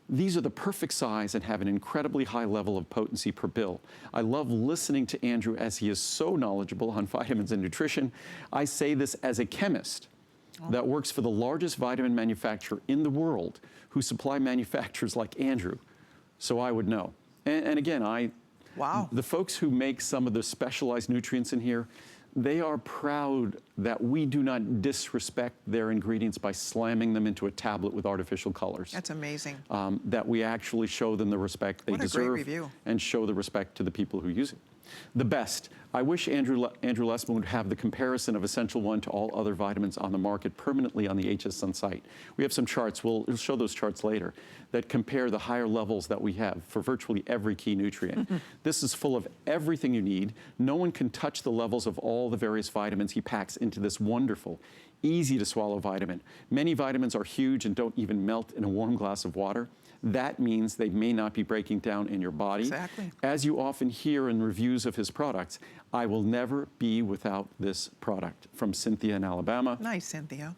These are the perfect size and have an incredibly high level of potency per bill. I love listening to Andrew as he is so knowledgeable on vitamins and nutrition. I say this as a chemist that works for the largest vitamin manufacturer in the world who supply manufacturers like Andrew. So I would know. And again, Wow. The folks who make some of the specialized nutrients in here, they are proud that we do not disrespect their ingredients by slamming them into a tablet with artificial colors. That's amazing. That we actually show them the respect they What a deserve great review. and show the respect to the people who use it. The best. I wish Andrew Lessman would have the comparison of Essential 1 to all other vitamins on the market permanently on the HSN site. We have some charts, we'll show those charts later, that compare the higher levels that we have for virtually every key nutrient. This is full of everything you need. No one can touch the levels of all the various vitamins he packs into this wonderful, easy to swallow vitamin. Many vitamins are huge and don't even melt in a warm glass of water. That means they may not be breaking down in your body. Exactly. As you often hear in reviews of his products, I will never be without this product. From Cynthia in Alabama. Nice, Cynthia.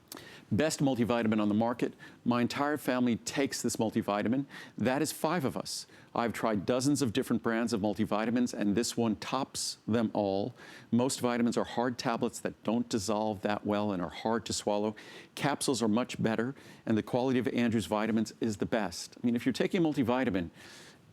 Best multivitamin on the market. My entire family takes this multivitamin. That is 5 of us. I've tried dozens of different brands of multivitamins, and this one tops them all. Most vitamins are hard tablets that don't dissolve that well and are hard to swallow. Capsules are much better, and the quality of Andrew's vitamins is the best. I mean, if you're taking a multivitamin,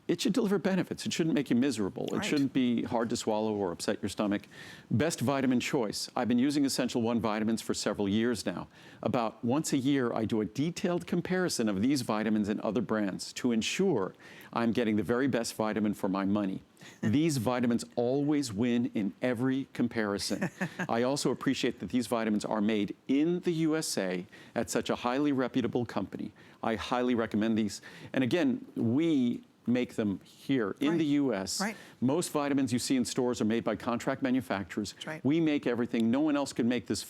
it should deliver benefits. It shouldn't make you miserable. Right. It shouldn't be hard to swallow or upset your stomach. Best vitamin choice. I've been using Essential 1 vitamins for several years now. About once a year, I do a detailed comparison of these vitamins and other brands to ensure I'm getting the very best vitamin for my money. These vitamins always win in every comparison. I also appreciate that these vitamins are made in the USA at such a highly reputable company. I highly recommend these. And again, we make them here in the U.S. Right. Most vitamins you see in stores are made by contract manufacturers. That's right. We make everything. No one else can make this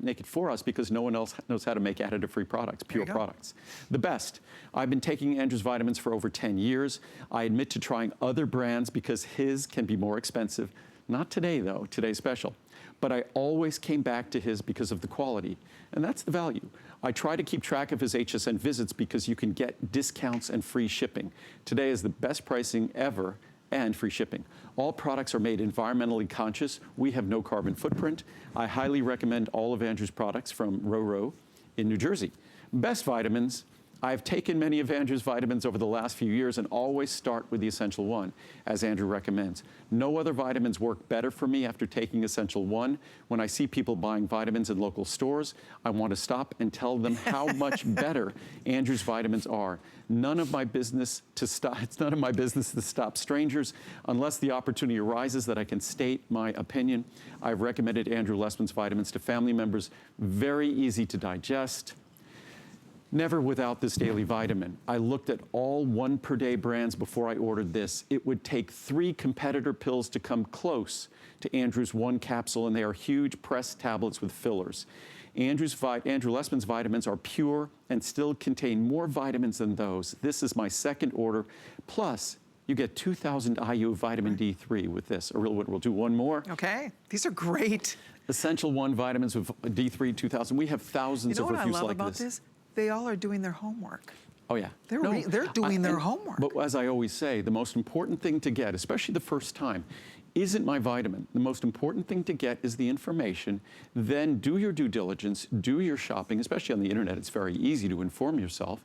make it for us because no one else knows how to make additive-free products, pure products. The best. I've been taking Andrew's vitamins for over 10 years. I admit to trying other brands because his can be more expensive. Not today, though. Today's special. But I always came back to his because of the quality, and that's the value. I try to keep track of his HSN visits because you can get discounts and free shipping. Today is the best pricing ever and free shipping. All products are made environmentally conscious. We have no carbon footprint. I highly recommend all of Andrew's products from Roro in New Jersey. Best vitamins. I've taken many of Andrew's vitamins over the last few years and always start with the Essential 1, as Andrew recommends. No other vitamins work better for me after taking Essential 1. When I see people buying vitamins in local stores, I want to stop and tell them how much better Andrew's vitamins are. None of my business to stop. It's none of my business to stop strangers unless the opportunity arises that I can state my opinion. I've recommended Andrew Lessman's vitamins to family members. Very easy to digest. Never without this daily vitamin. I looked at all 1 per day brands before I ordered this. It would take 3 competitor pills to come close to Andrew's 1 capsule, and they are huge pressed tablets with fillers. Andrew Lessman's vitamins are pure and still contain more vitamins than those. This is my second order. Plus, you get 2,000 IU vitamin D3 with this. We'll do one more. Okay, these are great. Essential 1 vitamins with D3 2000. We have thousands of reviews like this. You know what I love about this? They all are doing their homework. Oh, yeah. They're doing their homework. But as I always say, the most important thing to get, especially the first time, isn't my vitamin. The most important thing to get is the information. Then do your due diligence, do your shopping, especially on the internet. It's very easy to inform yourself,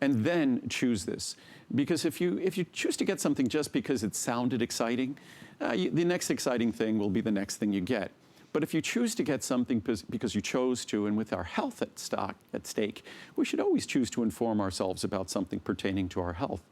and then choose this. Because if you choose to get something just because it sounded exciting, the next exciting thing will be the next thing you get. But if you choose to get something because you chose to, and with our health at stake, we should always choose to inform ourselves about something pertaining to our health.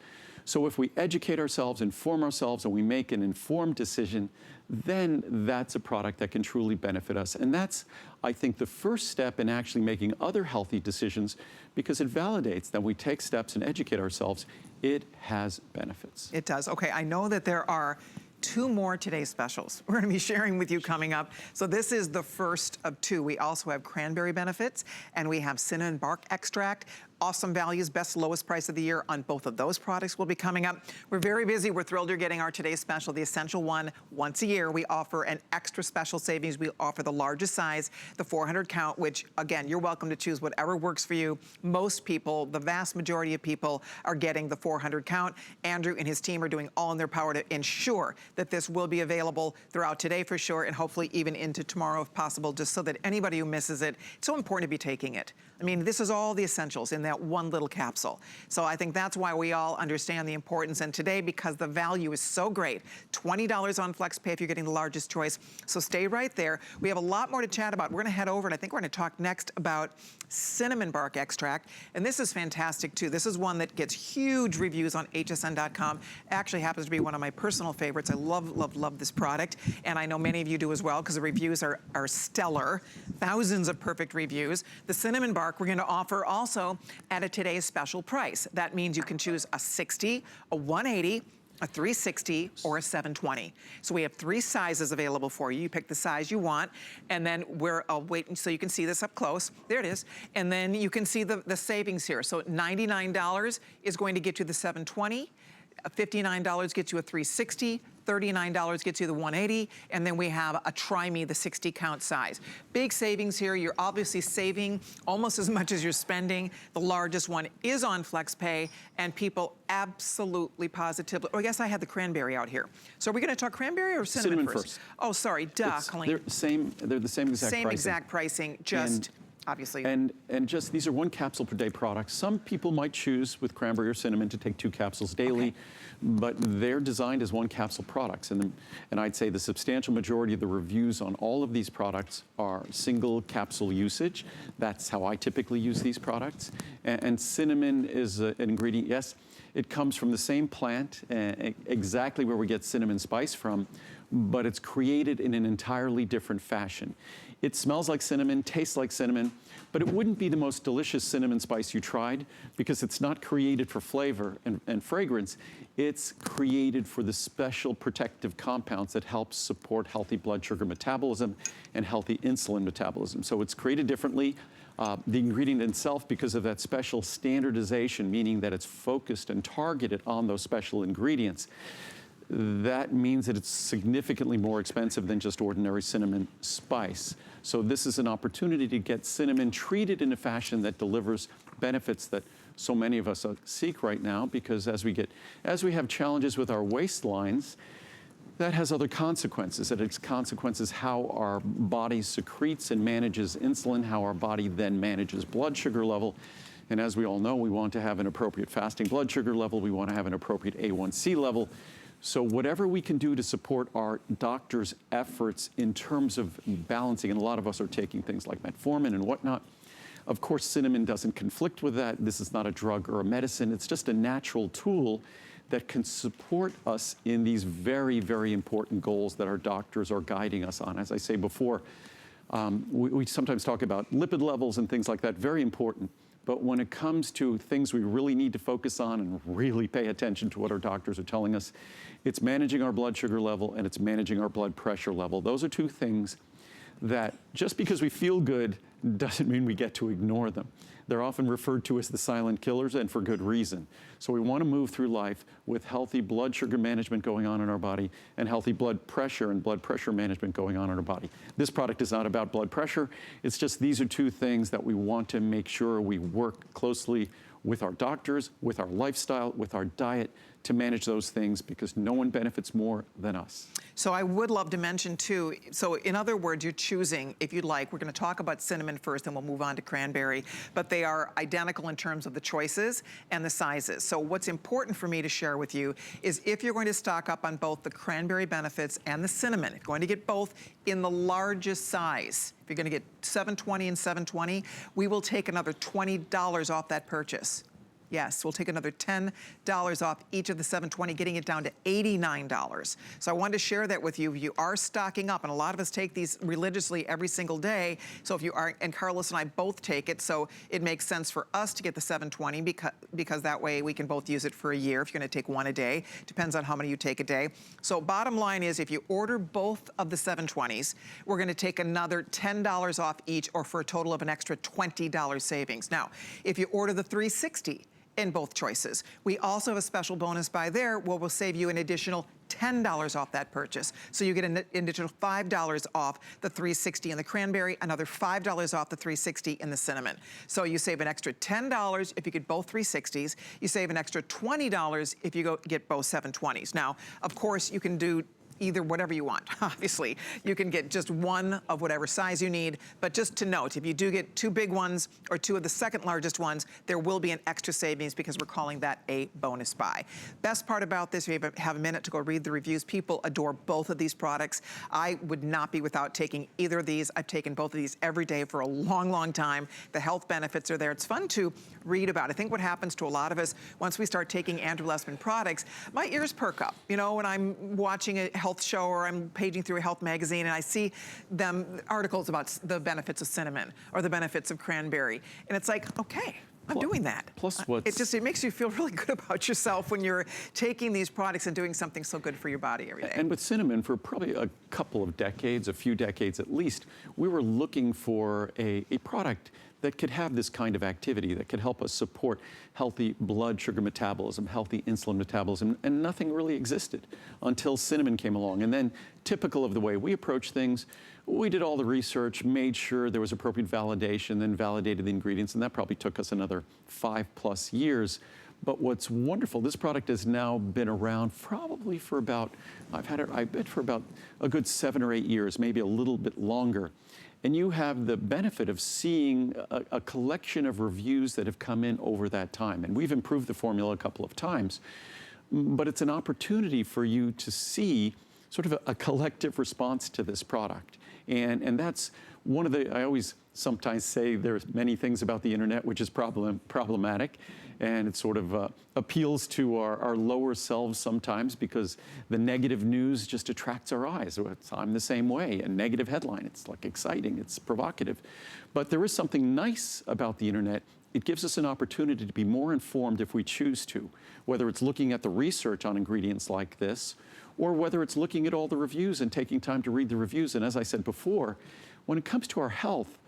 So if we educate ourselves, inform ourselves, and we make an informed decision, then that's a product that can truly benefit us. And that's, I think, the first step in actually making other healthy decisions, because it validates that we take steps and educate ourselves. It has benefits. It does. Okay, I know that there are 2 more today's specials we're going to be sharing with you coming up. So this is the first of 2. We also have cranberry benefits, and we have cinnamon bark extract. Awesome values, best lowest price of the year on both of those products will be coming up. We're very busy. We're thrilled you're getting our today's special, the Essential 1. Once a year, we offer an extra special savings. We offer the largest size, the 400 count, which, again, you're welcome to choose whatever works for you. Most people, the vast majority of people, are getting the 400 count. Andrew and his team are doing all in their power to ensure that this will be available throughout today for sure, and hopefully even into tomorrow if possible, just so that anybody who misses it, it's so important to be taking it. I mean, this is all the essentials in that one little capsule. So I think that's why we all understand the importance. And today, because the value is so great, $20 on FlexPay if you're getting the largest choice. So stay right there. We have a lot more to chat about. We're going to head over, and I think we're going to talk next about cinnamon bark extract. And this is fantastic, too. This is one that gets huge reviews on hsn.com. Actually happens to be one of my personal favorites. I love, love, love this product. And I know many of you do as well, because the reviews are stellar. Thousands of perfect reviews. The cinnamon bark we're going to offer also at a today's special price. That means you can choose a 60, a 180, a 360, or a 720. So we have 3 sizes available for you. You pick the size you want, and then I'll wait so you can see this up close. There it is. And then you can see the savings here. So $99 is going to get you the 720, $59 gets you a 360, $39 gets you the 180, and then we have a Try Me, the 60 count size. Big savings here. You're obviously saving almost as much as you're spending. The largest one is on FlexPay, and people absolutely positively, I guess I had the cranberry out here. So are we going to talk cranberry or cinnamon first? Oh, sorry, Colleen. They're the same exact pricing. Same exact pricing, just obviously. And just, these are 1 capsule per day products. Some people might choose with cranberry or cinnamon to take 2 capsules daily, but they're designed as 1 capsule products. And I'd say the substantial majority of the reviews on all of these products are single capsule usage. That's how I typically use these products. And cinnamon is an ingredient, yes, it comes from the same plant, exactly where we get cinnamon spice from, but it's created in an entirely different fashion. It smells like cinnamon, tastes like cinnamon, but it wouldn't be the most delicious cinnamon spice you tried, because it's not created for flavor and fragrance. It's created for the special protective compounds that help support healthy blood sugar metabolism and healthy insulin metabolism. So it's created differently. The ingredient itself, because of that special standardization, meaning that it's focused and targeted on those special ingredients, that means that it's significantly more expensive than just ordinary cinnamon spice. So this is an opportunity to get cinnamon treated in a fashion that delivers benefits that so many of us seek right now, because as we have challenges with our waistlines, that has other consequences. That its consequences how our body secretes and manages insulin, how our body then manages blood sugar level. And as we all know, we want to have an appropriate fasting blood sugar level. We want to have an appropriate A1C level. So whatever we can do to support our doctors' efforts in terms of balancing, and a lot of us are taking things like metformin and whatnot. Of course, cinnamon doesn't conflict with that. This is not a drug or a medicine. It's just a natural tool that can support us in these very, very important goals that our doctors are guiding us on. As I say before, we sometimes talk about lipid levels and things like that, very important. But when it comes to things we really need to focus on and really pay attention to what our doctors are telling us, it's managing our blood sugar level and it's managing our blood pressure level. Those are 2 things that just because we feel good doesn't mean we get to ignore them. They're often referred to as the silent killers, and for good reason. So we want to move through life with healthy blood sugar management going on in our body and healthy blood pressure and blood pressure management going on in our body. This product is not about blood pressure. It's just these are two things that we want to make sure we work closely with our doctors, with our lifestyle, with our diet to manage those things, because no one benefits more than us. So I would love to mention too, so in other words, you're choosing, if you'd like, we're gonna talk about cinnamon first and we'll move on to cranberry, but they are identical in terms of the choices and the sizes. So what's important for me to share with you is if you're going to stock up on both the cranberry benefits and the cinnamon, if you're going to get both in the largest size, if you're gonna get 720 and 720, we will take another $20 off that purchase. Yes, we'll take another $10 off each of the 720, getting it down to $89. So I wanted to share that with you. You are stocking up, and a lot of us take these religiously every single day. So if you are, and Carlos and I both take it, so it makes sense for us to get the 720 because that way we can both use it for a year if you're gonna take one a day. Depends on how many you take a day. So bottom line is, if you order both of the 720s, we're gonna take another $10 off each, or for a total of an extra $20 savings. Now, if you order the 360, in both choices, we also have a special bonus buy there where we'll save you an additional $10 off that purchase. So you get an additional $5 off the 360 in the cranberry, another $5 off the 360 in the cinnamon. So you save an extra $10 if you get both 360s. You save an extra $20 if you get both 720s. Now, of course, you can do either whatever you want, obviously. You can get just one of whatever size you need, but just to note, if you do get two big ones or two of the second largest ones, there will be an extra savings because we're calling that a bonus buy. Best part about this, if you have a minute to go read the reviews, people adore both of these products. I would not be without taking either of these. I've taken both of these every day for a long, long time. The health benefits are there. It's fun to read about. I think what happens to a lot of us, once we start taking Andrew Lessman products, my ears perk up. You know, when I'm watching a health show or I'm paging through a health magazine and I see articles about the benefits of cinnamon or the benefits of cranberry. And it's like, okay, I'm doing that. Plus it makes you feel really good about yourself when you're taking these products and doing something so good for your body every day. And with cinnamon, for probably a couple of decades, a few decades at least, we were looking for a product that could have this kind of activity, that could help us support healthy blood sugar metabolism, healthy insulin metabolism, and nothing really existed until cinnamon came along. And then, typical of the way we approach things, we did all the research, made sure there was appropriate validation, then validated the ingredients, and that probably took us another 5+ years. But what's wonderful, this product has now been around probably for about, I bet for about a good 7 or 8 years, maybe a little bit longer. And you have the benefit of seeing a collection of reviews that have come in over that time. And we've improved the formula a couple of times, but it's an opportunity for you to see sort of a collective response to this product. And that's one of the, I always sometimes say there's many things about the internet which is problematic, and it sort of appeals to our lower selves sometimes because the negative news just attracts our eyes. I'm the same way. A negative headline, it's like exciting, it's provocative. But there is something nice about the internet. It gives us an opportunity to be more informed if we choose to, whether it's looking at the research on ingredients like this, or whether it's looking at all the reviews and taking time to read the reviews. And as I said before, when it comes to our health,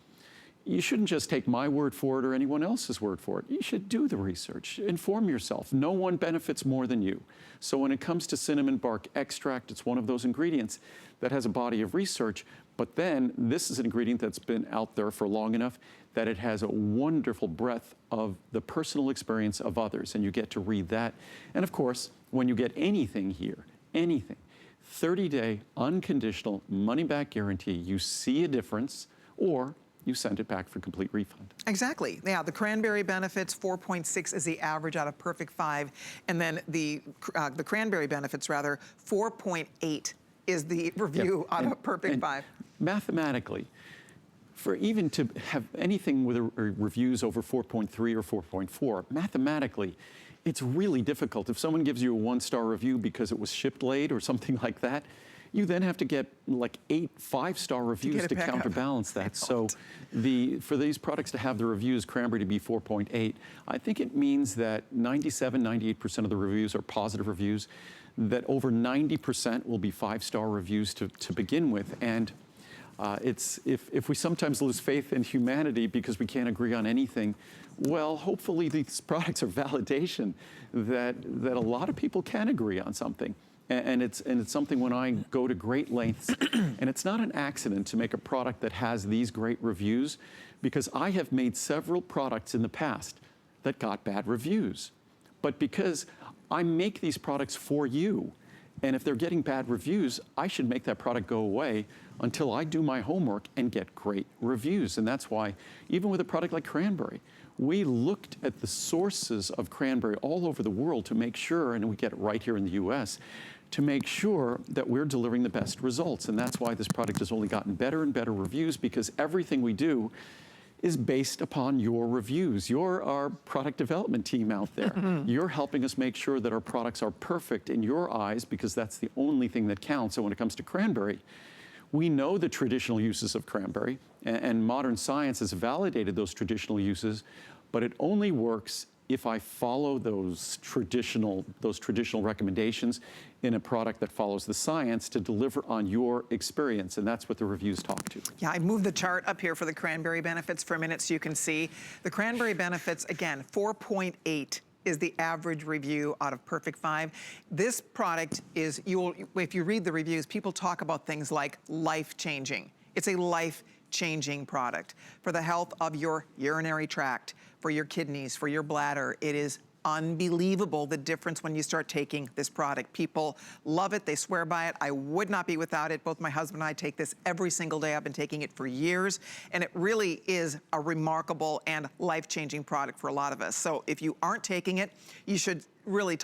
you shouldn't just take my word for it or anyone else's word for it. You should do the research, inform yourself. No one benefits more than you. So when it comes to cinnamon bark extract, it's one of those ingredients that has a body of research, but then this is an ingredient that's been out there for long enough that it has a wonderful breadth of the personal experience of others, and you get to read that. And of course, when you get anything here, anything, 30-day unconditional money-back guarantee, you see a difference, or you send it back for complete refund. Exactly. Yeah, the cranberry benefits, 4.6 is the average out of Perfect 5, and then the cranberry benefits, rather, 4.8 is the review out of Perfect 5. Mathematically, for even to have anything with reviews over 4.3 or 4.4, mathematically, it's really difficult. If someone gives you a 1-star review because it was shipped late or something like that, you then have to get like 8 5-star reviews to counterbalance that. So for these products to have the reviews, cranberry to be 4.8, I think it means that 97, 98% of the reviews are positive reviews, that over 90% will be 5-star reviews to begin with. And If we sometimes lose faith in humanity because we can't agree on anything, well, hopefully these products are validation that a lot of people can agree on something. And it's something when I go to great lengths, and it's not an accident to make a product that has these great reviews, because I have made several products in the past that got bad reviews. But because I make these products for you, and if they're getting bad reviews, I should make that product go away until I do my homework and get great reviews. And that's why, even with a product like cranberry, we looked at the sources of cranberry all over the world to make sure, and we get it right here in the US, to make sure that we're delivering the best results. And that's why this product has only gotten better and better reviews, because everything we do is based upon your reviews. You're our product development team out there. You're helping us make sure that our products are perfect in your eyes, because that's the only thing that counts. So when it comes to cranberry, we know the traditional uses of cranberry, and modern science has validated those traditional uses, but it only works if I follow those traditional recommendations in a product that follows the science to deliver on your experience, and that's what the reviews talk to. Yeah, I moved the chart up here for the cranberry benefits for a minute so you can see. The cranberry benefits, again, 4.8 is the average review out of Perfect 5. This product is, if you read the reviews, people talk about things like life-changing. It's a life-changing product for the health of your urinary tract, for your kidneys, for your bladder. It is unbelievable the difference when you start taking this product. People love it, they swear by it. I would not be without it. Both my husband and I take this every single day. I've been taking it for years, and it really is a remarkable and life-changing product for a lot of us. So if you aren't taking it, you should really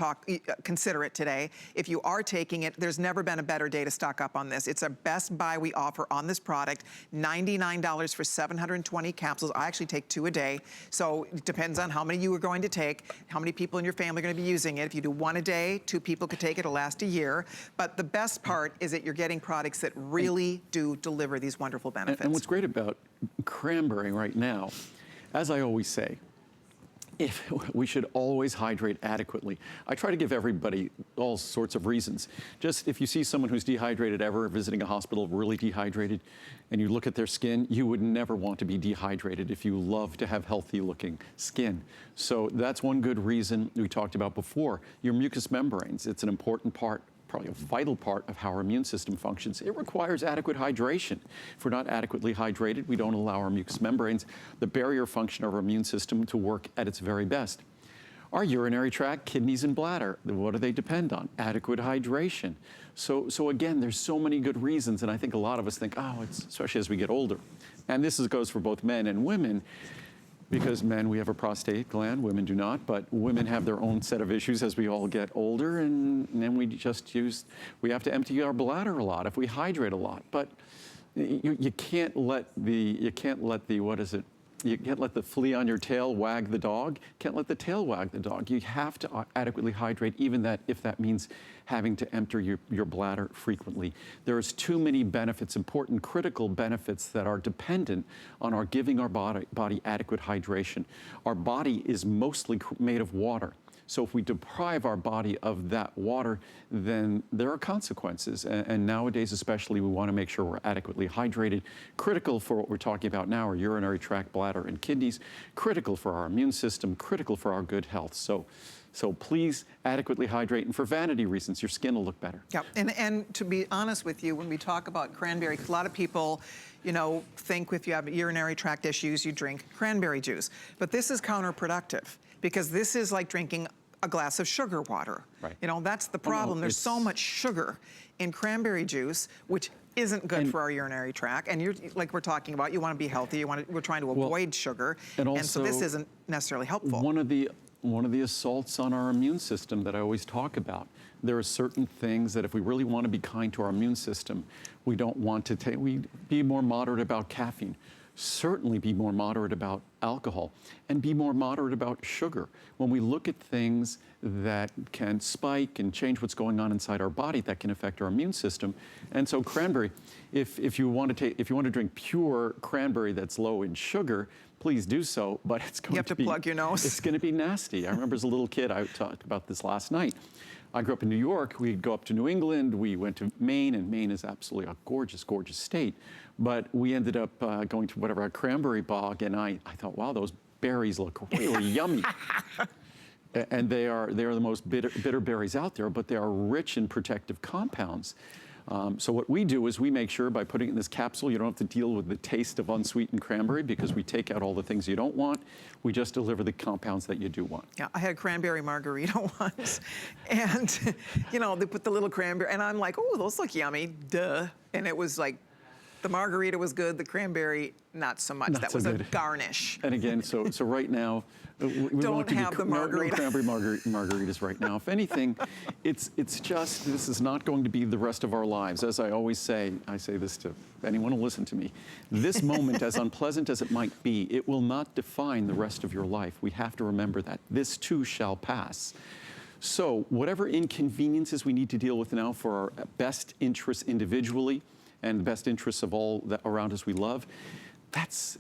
consider it today. If you are taking it, there's never been a better day to stock up on this. It's a best buy we offer on this product, $99 for 720 capsules. I actually take 2 a day, so it depends on how many you are going to take, how many people in your family are going to be using it. If you do 1 a day, 2 people could take it, it'll last a year. But the best part is that you're getting products that really do deliver these wonderful benefits. And what's great about cranberry right now, as I always say, we should always hydrate adequately. I try to give everybody all sorts of reasons. Just if you see someone who's dehydrated ever, visiting a hospital, really dehydrated, and you look at their skin, you would never want to be dehydrated if you love to have healthy looking skin. So that's one good reason we talked about before. Your mucous membranes, it's an important part, probably a vital part of how our immune system functions. It requires adequate hydration. If we're not adequately hydrated, we don't allow our mucous membranes, the barrier function of our immune system, to work at its very best. Our urinary tract, kidneys, and bladder, what do they depend on? Adequate hydration. So again, there's so many good reasons, and I think a lot of us think, oh, it's, especially as we get older, and this goes for both men and women, because men, we have a prostate gland, women do not, but women have their own set of issues as we all get older, and then we have to empty our bladder a lot if we hydrate a lot. But you can't let the you can't let the flea on your tail wag the dog. Can't let the tail wag the dog. You have to adequately hydrate, even if that means having to empty your bladder frequently. There's too many benefits, important, critical benefits that are dependent on our giving our body adequate hydration. Our body is mostly made of water. So if we deprive our body of that water, then there are consequences. And nowadays, especially, we want to make sure we're adequately hydrated. Critical for what we're talking about now are urinary tract, bladder, and kidneys. Critical for our immune system. Critical for our good health. So please adequately hydrate. And for vanity reasons, your skin will look better. Yeah, and to be honest with you, when we talk about cranberry, because a lot of people, think if you have urinary tract issues, you drink cranberry juice. But this is counterproductive, because this is like drinking a glass of sugar water. Right. That's the problem. There's so much sugar in cranberry juice, which isn't good for our urinary tract. And you're, like we're talking about, you want to be healthy. We're trying to avoid sugar. And so this isn't necessarily helpful. One of the assaults on our immune system that I always talk about, there are certain things that if we really want to be kind to our immune system, we don't want to take, we be more moderate about caffeine. Certainly be more moderate about alcohol, and be more moderate about sugar. When we look at things that can spike and change what's going on inside our body, that can affect our immune system. And so cranberry, if you want to drink pure cranberry that's low in sugar, please do so, but it's going to be... You have to plug your nose. It's going to be nasty. I remember as a little kid, I talked about this last night. I grew up in New York. We'd go up to New England. We went to Maine, and Maine is absolutely a gorgeous, gorgeous state. But we ended up going to whatever, a cranberry bog, and I thought, wow, those berries look really yummy. And they are the most bitter berries out there, but they are rich in protective compounds. So what we do is we make sure by putting it in this capsule, you don't have to deal with the taste of unsweetened cranberry because we take out all the things you don't want. We just deliver the compounds that you do want. Yeah, I had a cranberry margarita once, and you know, they put the little cranberry, and I'm like, oh, those look yummy, duh. And it was like, the margarita was good, the cranberry, not so much. That was a garnish. And again, so right now, we Don't want to have the margarita. No cranberry margaritas right now. If anything, it's just, this is not going to be the rest of our lives. As I always say, I say this to anyone who will listen to me, this moment, as unpleasant as it might be, it will not define the rest of your life. We have to remember that. This too shall pass. So whatever inconveniences we need to deal with now for our best interests individually and the best interests of all that around us we love, that's